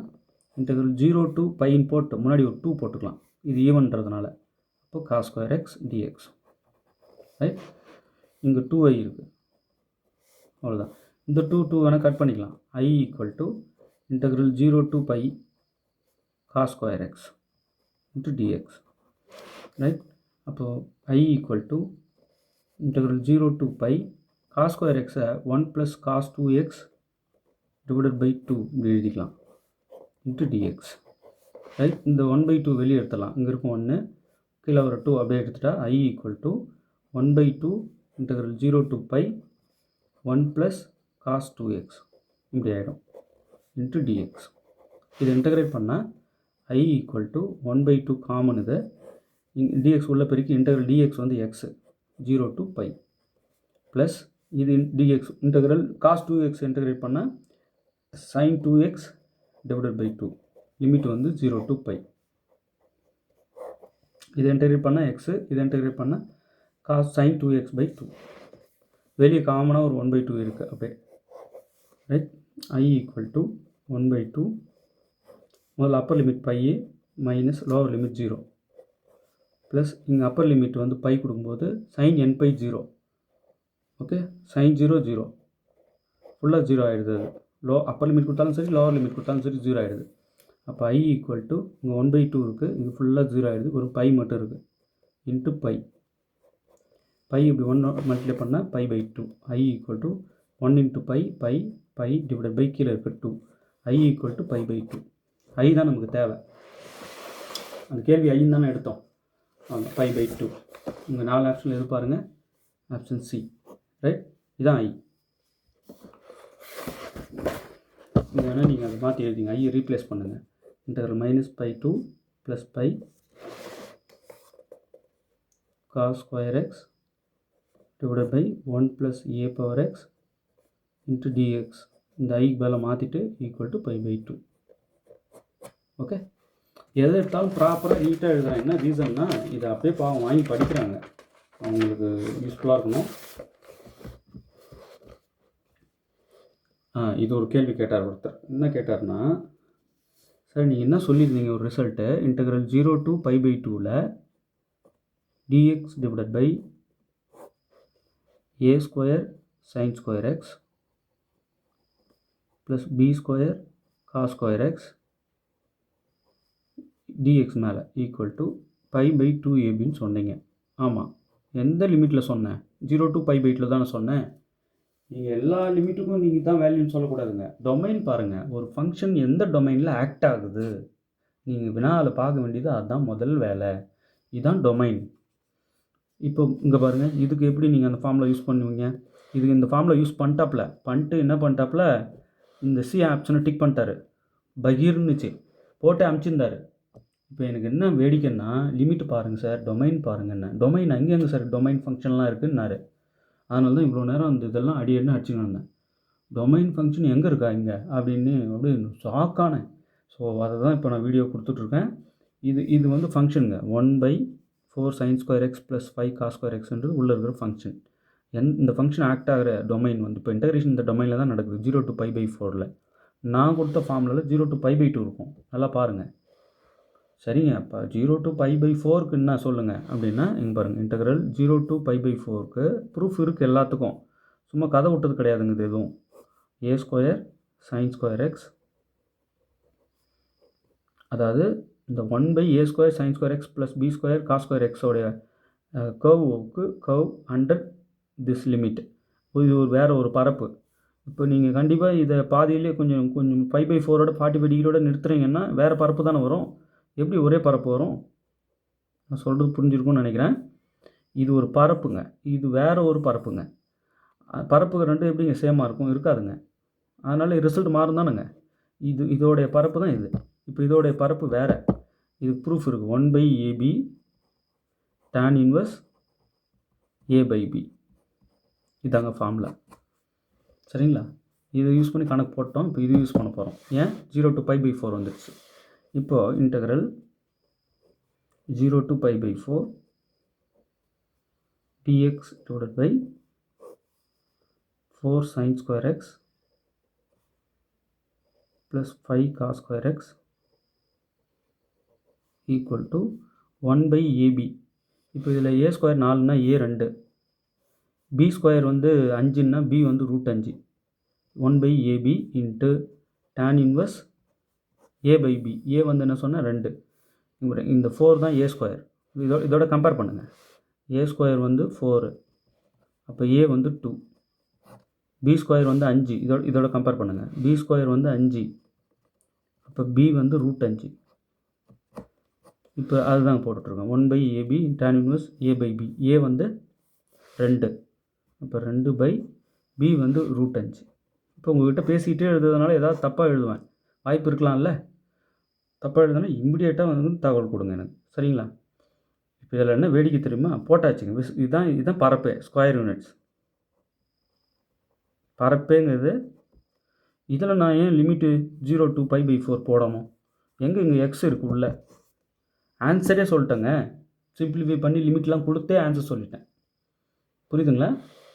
S1: இன்டெக்ரல் 0 to π போட்டு முன்னாடி ஒரு 2 போட்டுக்கலாம், இது ஈவன்றதுனால. அப்போ cos square x dx. Right. இங்கே 2i இருக்குது, அவ்வளோதான். இந்த 2 வேணால் கட் பண்ணிக்கலாம். i equal to integral 0 to π cos square x into dx. Right. அப்போது i equal to integral 0 to π cos square எக்ஸை 1 + cos 2x டிவைடட் பை 2 இப்படி எழுதிக்கலாம், இன்ட்டு dx. ரைட். இந்த 1/2 வெளியே எடுத்துடலாம், இங்கே இருக்கும் 1, கீழே ஒரு 2 அப்படியே எடுத்துட்டா i equal to 1/2 integral 0 to π 1 + cos 2x இப்படி ஆகிடும், இன்ட்டு dx. இதை இன்டெகிரேட் பண்ணால் i ஈக்குவல் டு 1/2 காமன், இது dx உள்ள பெருக்கி இன்டெக்ரல் dx வந்து x 0 to π ப்ளஸ் இது dx integral cos 2x integrate பண்ணால் sin 2x divided by 2 limit வந்து 0 to π. இதை இன்டெகிரேட் பண்ணால் x, இதை இன்டெகிரேட் பண்ணால் cos sin 2x பை 2. வெளியே காமனாக ஒரு 1/2 இருக்குது அப்படியே. ரைட். i ஈக்குவல் டு 1/2 முதல்ல upper limit π minus lower limit 0 plus இங்கே அப்பர் லிமிட் வந்து π கொடுக்கும்போது sin nπ 0. ஓகே, sin 0 0 ஃபுல்லாக 0 ஆகிடுது. அது அப்பர் லிமிட் கொடுத்தாலும் சரி, லோவர் லிமிட் கொடுத்தாலும் சரி 0 ஆகிடுது. அப்போ i ஈக்குவல் டு இங்கே 1/2 இருக்குது, இங்கே ஃபுல்லாக 0 ஆகிடுது, ஒரு π மட்டும் இருக்குது, இன்ட்டு π. இப்படி 1 மல்டிப்ளை பண்ணால் π/2. i equal to 1 into π divided by கீழே இருக்க 2. i equal to π/2. i தான் நமக்கு தேவை, அந்த கேள்வி ஐன்னு தானே எடுத்தோம். வாங்க, π/2. இங்கே 4 ஆப்ஷனில் எது பாருங்கள், ஆப்ஷன் சி. ரைட். இதான் i. இது வேணால் நீங்கள் அதை மாற்றி எழுதிங்க, ஐ ரீப்ளேஸ் பண்ணுங்கள். Integral -π to plus π cos square x divided by 1 + a power x into dx. இந்த ஐக்கு பதிலாக மாற்றிட்டு ஈக்குவல் டு π/2. ஓகே, எதை எடுத்தாலும் ப்ராப்பராக நீட்டாக எழுதுகிறேன். என்ன ரீசன்னா, இதை அப்படியே வாங்கி படிக்கிறாங்க, அவங்களுக்கு யூஸ்ஃபுல்லாக இருக்கணும். இது ஒரு கேள்வி கேட்டார் ஒருத்தர். என்ன கேட்டார்னா, சார் நீங்கள் என்ன சொல்லியிருந்தீங்க ஒரு ரிசல்ட்டு, இன்டெக்ரல் 0 to π/2ல் dx divided by a square sin square x plus b square cos square x dx மேலே ஈக்குவல் டு π/2abன்னு சொன்னீங்க. ஆமாம், எந்த லிமிட்டில் சொன்னேன்? 0 to π/2 தானே சொன்னேன். நீங்கள் எல்லா லிமிட்டுக்கும் நீங்கள் தான் வேல்யூன்னு சொல்லக்கூடாதுங்க. டொமைன் பாருங்கள், ஒரு ஃபங்க்ஷன் எந்த டொமைனில் ஆக்ட் ஆகுது நீங்கள் வினாவில் பார்க்க வேண்டியது அதுதான் முதல் வேலை. இதுதான் டொமைன். இப்போ இங்கே பாருங்கள், இதுக்கு எப்படி நீங்கள் அந்த ஃபார்மில் யூஸ் பண்ணுவீங்க? இதுக்கு இந்த ஃபார்மில் யூஸ் பண்ணிட்டு என்ன பண்ணிட்டாப்புல, இந்த சி ஆப்ஷனை டிக் பண்ணிட்டாரு, பகீர்னுச்சு போட்டு அமுச்சிருந்தார். இப்போ எனக்கு என்ன வேடிக்கைன்னா, லிமிட் பாருங்கள் சார், டொமைன் பாருங்கள். என்ன டொமைன் அங்கேங்க சார் டொமைன் ஃபங்க்ஷன்லாம் இருக்குன்னாரு. அதனால தான் இவ்வளோ நேரம் அந்த இதெல்லாம் அடியடினு அடிச்சுன்னு வந்தேன். டொமைன் ஃபங்க்ஷன் எங்கே இருக்கா இங்கே அப்படின்னு அப்படியே ஷாக்கானேன். ஸோ அதை தான் இப்போ நான் வீடியோ கொடுத்துட்ருக்கேன். இது வந்து ஃபங்க்ஷனுங்க. 1/4 sin square x plus 5 cos square எக்ஸ்ன்றது உள்ளே இருக்கிற ஃபங்க்ஷன். இந்த ஃபங்க்ஷன் ஆக்ட் ஆகிற டொமைன் வந்து இப்போ இன்டகிரேஷன் இந்த டொமைனில் தான் நடக்குது. 0 to π/4ல் நான் கொடுத்த ஃபார்முலாவில் 0 to π/2 இருக்கும். நல்லா பாருங்கள். சரிங்க. அப்போ 0 to π/4க்கு என்ன சொல்லுங்கள் அப்படின்னா இங்கே பாருங்கள், இன்டெக்ரல் 0 to π/4க்கு ப்ரூஃப் இருக்குது எல்லாத்துக்கும். சும்மா கதை விட்டது கிடையாதுங்க இது எதுவும். a² sin² x, அதாவது இந்த 1/a² sin² x + b² cos² x உடைய கர்வ் அண்டர் திஸ் லிமிட். இது வேறு ஒரு பரப்பு. இப்போ நீங்கள் கண்டிப்பாக இதை பாதியிலே கொஞ்சம் π/4ஓட 45 டிகிரியோட நிறுத்துறீங்கன்னா வேறு பரப்பு தானே வரும். எப்படி ஒரே பரப்பு வரும்? நான் சொல்கிறது புரிஞ்சிருக்கும்னு நினைக்கிறேன். இது ஒரு பரப்புங்க, இது வேறு ஒரு பரப்புங்க. பரப்புக்கு ரெண்டும் எப்படிங்க சேமாக இருக்கும்? இருக்காதுங்க. அதனால் ரிசல்ட் மாறும் தானுங்க. இதோடைய பரப்பு தான் இது. இப்போ இதோடைய பரப்பு வேறு. இது ப்ரூஃப் இருக்குது. 1/ab tan inverse a/b. இதாங்க ஃபார்முலா. சரிங்களா? இதை யூஸ் பண்ணி கணக்கு போட்டோம். இப்போ இது யூஸ் பண்ண போகிறோம். ஏன் 0 to π/4 வந்துடுச்சு. இப்போது integral 0 to π/4 dx / 4 sin² x + 5 cos² x = 1/ab. இப்போ இதில் a² 4ன்னா a 2, b² வந்து 5ன்னா b வந்து √5. 1/ab into tan inverse a/b. a வந்து என்ன சொன்னால் 2. இந்த 4 தான் a². இதோட கம்பேர் பண்ணுங்கள். a² வந்து 4, அப்போ a வந்து 2. b² வந்து 5. இதோட கம்பேர் பண்ணுங்கள். b² வந்து 5, அப்போ b வந்து √5. இப்போ அதுதான் போட்டுட்ருக்கோம். 1/ab tan inverse a/b. a வந்து 2, அப்போ 2/b வந்து √5. இப்போ உங்கள்கிட்ட பேசிக்கிட்டே எழுதுறதுனால ஏதாவது தப்பாக எழுதுவேன், வாய்ப்பு இருக்கலாம்ல. தப்பாக எழுதுனா இம்மிடியேட்டாக வந்து தகவல் கொடுங்க எனக்கு. சரிங்களா? இப்போ இதில் என்ன வேடிக்கை தெரியுமா? போட்டாச்சுங்க. இதுதான் பரப்பே, ஸ்கொயர் யூனிட்ஸ் பரப்பேங்கிறது. இதில் நான் ஏன் லிமிட்டு 0 to π/4 போடணும்? இங்கே எக்ஸ் இருக்குது உள்ள. ஆன்சரே சொல்லிட்டேங்க. சிம்பிளிஃபை பண்ணி லிமிட்லாம் கொடுத்தே ஆன்சர் சொல்லிட்டேன். புரியுதுங்களா?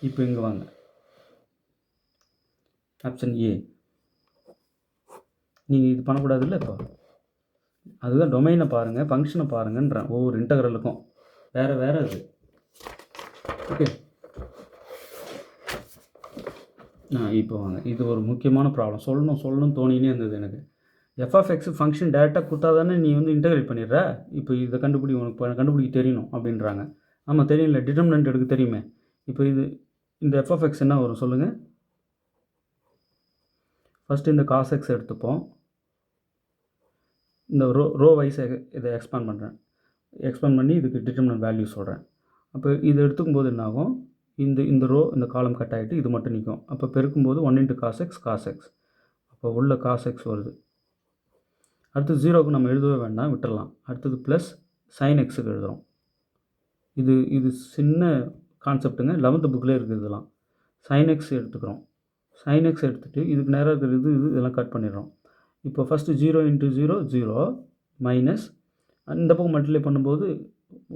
S1: இப்போ இங்கே வாங்க, ஆப்ஷன் ஏ. நீங்கள் இது பண்ணக்கூடாதுல்ல. இப்போ அதுதான் டொமைனை பாருங்கள், ஃபங்க்ஷனை பாருங்கன்றேன். ஒவ்வொரு இன்டெக்ரலுக்கும் வேறு அது. ஓகே, இப்போ வாங்க, இது ஒரு முக்கியமான ப்ராப்ளம். சொல்லணும்னு தோணினே இருந்தது எனக்கு. f(x) ஃபங்க்ஷன் டேரெக்டாக கொடுத்தா தானே நீ வந்து இன்டெகிரேட் பண்ணிடுற. இப்போ இதை உனக்கு கண்டுபிடிக்க தெரியணும் அப்படின்றாங்க. ஆமாம், தெரியல, டிட்டர்மினன்ட் எடுக்க தெரியுமே. இப்போ இந்த f(x) என்ன வரும் சொல்லுங்கள். ஃபஸ்ட்டு இந்த cos x எடுத்துப்போம். இந்த ரோ வைஸ் இதை எக்ஸ்பேண்ட் பண்ணுறேன். எக்ஸ்பேண்ட் பண்ணி இதுக்கு டிட்டர்மினன்ட் வேல்யூ சொல்கிறேன். அப்போ இது எடுத்துக்கும்போது என்ன ஆகும்? இந்த ரோ இந்த காலம் கட் ஆகிட்டு இது மட்டும் நிற்கும். அப்போ பெருக்கும்போது 1 × cos x. அப்போ உள்ள cos x வருது. அடுத்து 0க்கு நம்ம எழுதவே வேண்டாம், விட்டுடலாம். அடுத்தது ப்ளஸ் sin x-க்கு எழுதுகிறோம். இது சின்ன கான்செப்ட்டுங்க, 11th புக்கில் இருக்குது இதெல்லாம். sin x எடுத்துக்கிறோம். sin x எடுத்துகிட்டு இதுக்கு நேராக இருக்கிறது இதெல்லாம் கட் பண்ணிடுறோம். இப்போ ஃபஸ்ட்டு 0 × 0 0 மைனஸ் இந்த பக்கம் மல்டிப்ளை பண்ணும்போது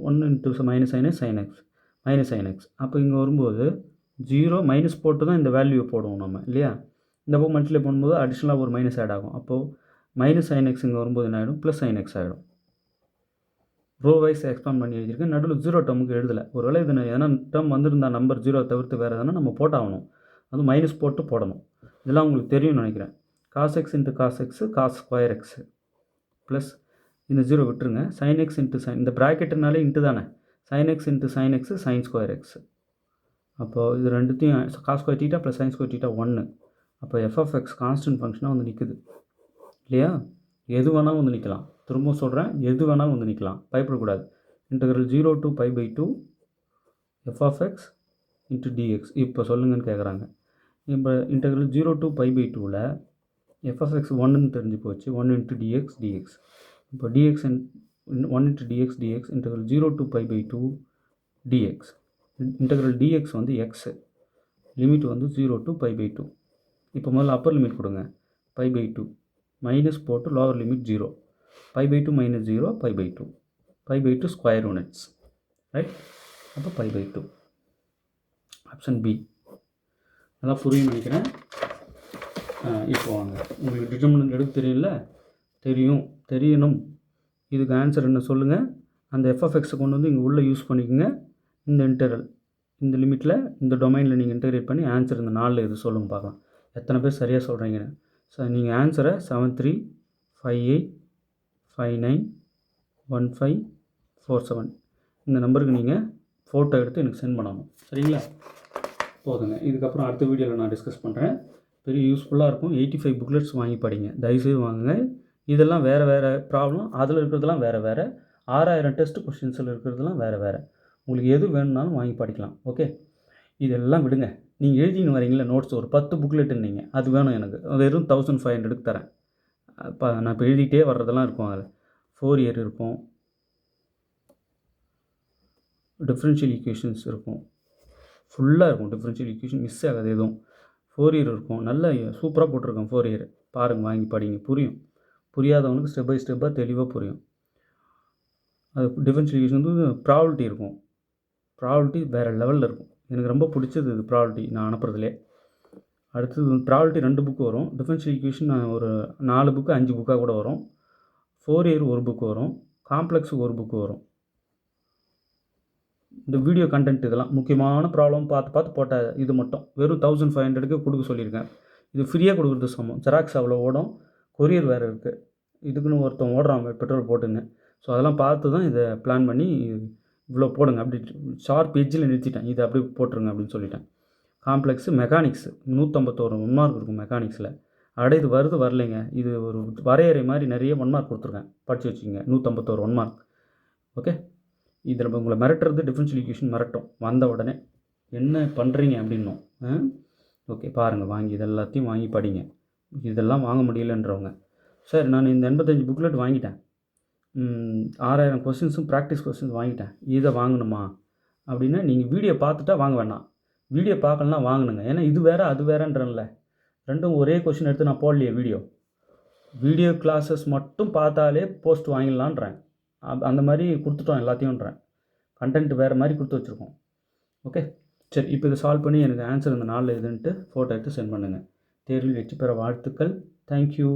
S1: 1 × sin x. அப்போ இங்கே வரும்போது 0 மைனஸ் போட்டு தான் இந்த வேல்யூவை போடுவோம் நம்ம, இல்லையா? இந்த பக்கம் மல்டிப்ளை பண்ணும்போது அடிஷ்னலாக ஒரு மைனஸ் ஆட் ஆகும். அப்போது -sin x இங்கே வரும்போது என்ன ஆகிடும்? +sin x ஆகிடும். ரோ வைஸ் எக்ஸ்பேண்ட் பண்ணி எழுதியிருக்கேன். நடுவில் 0 டேர்முக்கு எழுதலை. ஒருவேளை இது ஏன்னா டேர்ம் வந்திருந்தா நம்பர் 0 தவிர்த்து வேறு எதனா நம்ம போட்டாகணும். அது மைனஸ் போட்டு போடணும். இதெல்லாம் உங்களுக்கு தெரியும்னு நினைக்கிறேன். cos x × cos x cos² x plus இந்த 0 விட்டுருங்க. sin x × sin, இந்த ப்ராக்கெட்டுனாலே இன்ட்டு தானே. sin x × sin x sin² x. அப்போது இது ரெண்டுத்தையும் cos² θ + sin² θ 1. அப்போ f(x) கான்ஸ்டன்ட் ஃபங்க்ஷனாக வந்து நிற்குது, இல்லையா? எது வேணாலும் வந்து நிற்கலாம். திரும்ப சொல்கிறேன், எது வேணாலும் வந்து நிற்கலாம், பயப்படக்கூடாது. Integral 0 to π/2 f(x) × dx. இப்போ சொல்லுங்கன்னு கேட்குறாங்க. இப்போ இன்டெக்ரல் 0 to π/2ல் f(x) 1ன்னு தெரிஞ்சு போச்சு. 1 × dx. இப்போ dx 1 × dx integral 0 to π/2 dx. Integral dx வந்து x, லிமிட் வந்து 0 to π/2. இப்போ முதல்ல அப்பர் லிமிட் கொடுங்க, π/2 மைனஸ் போட்டு lower limit 0. π/2 - 0 π/2. π/2 square units, right? அப்போ π/2 ஆப்ஷன் பி. நல்லா புரியும் நினைக்கிறேன். இப்போ வாங்க, உங்களுக்கு டிட்டர்மினன்ட் எடுக்க தெரியல, தெரியணும். இதுக்கு ஆன்சர் என்ன சொல்லுங்கள். அந்த எஃப்எஃப்எக்ஸை கொண்டு வந்து இங்கே உள்ளே யூஸ் பண்ணிக்கோங்க. இந்த இன்டெக்ரல் இந்த லிமிட்டில் இந்த டொமைனில் நீங்கள் இன்டெகிரேட் பண்ணி ஆன்சர் இந்த 4 இது சொல்லுங்கள் பார்க்கலாம். எத்தனை பேர் சரியாக சொல்கிறீங்கன்னு. நீங்கள் ஆன்சரை 7358591547 இந்த நம்பருக்கு நீங்கள் ஃபோட்டோ எடுத்து எனக்கு சென்ட் பண்ணணும். சரிங்களா? போதுங்க. இதுக்கப்புறம் அடுத்த வீடியோவில் நான் டிஸ்கஸ் பண்ணுறேன். பெரிய யூஸ்ஃபுல்லாக இருக்கும். 85 புக்லெட்ஸ் வாங்கி படிங்க. தயவுசெய்து வாங்குங்க. இதெல்லாம் வேறு ப்ராப்ளம், அதில் இருக்கிறதெல்லாம் வேறு 6000 டெஸ்ட் கொஸ்டின்ஸில் இருக்கிறதெல்லாம் வேறு. உங்களுக்கு எது வேணும்னாலும் வாங்கி படிக்கலாம். ஓகே, இதெல்லாம் விடுங்க. நீங்கள் எழுதின்னு வரீங்களா நோட்ஸ், ஒரு 10 புக்லெட்டுன்னீங்க, அது வேணும் எனக்கு. வெறும் 1500க்கு தரேன். நான் இப்போ எழுதிட்டே வர்றதெல்லாம் இருக்கும். அதில் 4 இயர் இருக்கும், டிஃப்ரென்ஷியல் ஈக்குவேஷன்ஸ் இருக்கும், ஃபுல்லாக இருக்கும். டிஃப்ரென்ஷியல் ஈக்குவேஷன் மிஸ் ஆகாது எதுவும். 4 இயர் இருக்கும். நல்ல சூப்பராக போட்டிருக்கேன் 4 இயர். பாருங்கள், வாங்கி படிங்க, புரியும். புரியாதவனுக்கு ஸ்டெப் பை ஸ்டெப்பாக தெளிவாக புரியும். அது டிஃப்ரென்ஷியல் ஈக்குவேஷன் வந்து ப்ராபபிலிட்டி இருக்கும். ப்ராபபிலிட்டி வேறு லெவலில் இருக்கும். எனக்கு ரொம்ப பிடிச்சது இது ப்ராபபிலிட்டி நான் அனுப்புறதுலே. அடுத்தது ப்ராபபிலிட்டி 2 புக்கு வரும். டிஃப்ரென்ஷியல் ஈக்குவேஷன் ஒரு 4 புக்கு 5 புக்காக கூட வரும். 4 இயர் ஒரு புக்கு வரும். காம்ப்ளெக்ஸுக்கு ஒரு புக்கு வரும். இந்த வீடியோ கண்டென்ட் இதெல்லாம் முக்கியமான ப்ராப்ளம் பார்த்து போட்ட இது மட்டும் வெறும் 1500க்கு கொடுக்க சொல்லியிருக்கேன். இது ஃப்ரீயாக கொடுக்குறது சமம். ஜெராக்ஸ் அவ்வளோ ஓடும், கொரியர் வேறு இருக்குது. இதுக்குன்னு ஒருத்தன் ஓடுறான் பெட்ரோல் போட்டுங்க. ஸோ அதெல்லாம் பார்த்து தான் இதை பிளான் பண்ணி இவ்வளோ போடுங்க. அப்படி ஷார்ப் எஜ்ஜில் நிறுத்திட்டேன். இதை அப்படி போட்டுருங்க அப்படின்னு சொல்லிட்டேன். காம்ப்ளெக்ஸு மெக்கானிக்ஸ் 151 1 மார்க் இருக்கும் மெக்கானிக்ஸில். இது வருது வரலைங்க. இது ஒரு வரையறை மாதிரி நிறைய 1 மார்க் கொடுத்துருக்கேன். படித்து வச்சுக்கோங்க. 151 1 மார்க். ஓகே, இதில் உங்களை மிரட்டுறது டிஃப்ரென்ஷியல் ஈக்குவேஷன் மிரட்டும். வந்த உடனே என்ன பண்ணுறீங்க அப்படின்னும். ஓகே, பாருங்கள், வாங்கி இதெல்லாத்தையும் வாங்கி படிங்க. இதெல்லாம் வாங்க முடியலன்றவங்க, சார் நான் இந்த 85 புக்லெட் வாங்கிட்டேன், 6000 கொஸ்டின்ஸும் ப்ராக்டிஸ் கொஸ்டின்ஸ் வாங்கிட்டேன், இதை வாங்கணுமா அப்படின்னா நீங்கள் வீடியோ பார்த்துட்டா வாங்க வேணாம். வீடியோ பார்க்கலனா வாங்கணுங்க. ஏன்னா இது வேறு அது வேறுன்றல. ரெண்டும் ஒரே கொஸ்டின் எடுத்து நான் போடலையே. வீடியோ கிளாஸஸ் மட்டும் பார்த்தாலே போஸ்ட் வாங்கிடலான்றேன். அந்த மாதிரி கொடுத்துட்டோம் எல்லாத்தையும்ன்றேன். கண்டென்ட் வேறு மாதிரி கொடுத்து வச்சுருக்கோம். ஓகே, சரி, இப்போ இதை சால்வ் பண்ணி எனக்கு ஆன்சர் இந்த 4 இதுன்ட்டு ஃபோட்டோ எடுத்து சென்ட் பண்ணுங்கள். தேர்வில் வெற்றி பெற வாழ்த்துக்கள். தேங்க்யூ.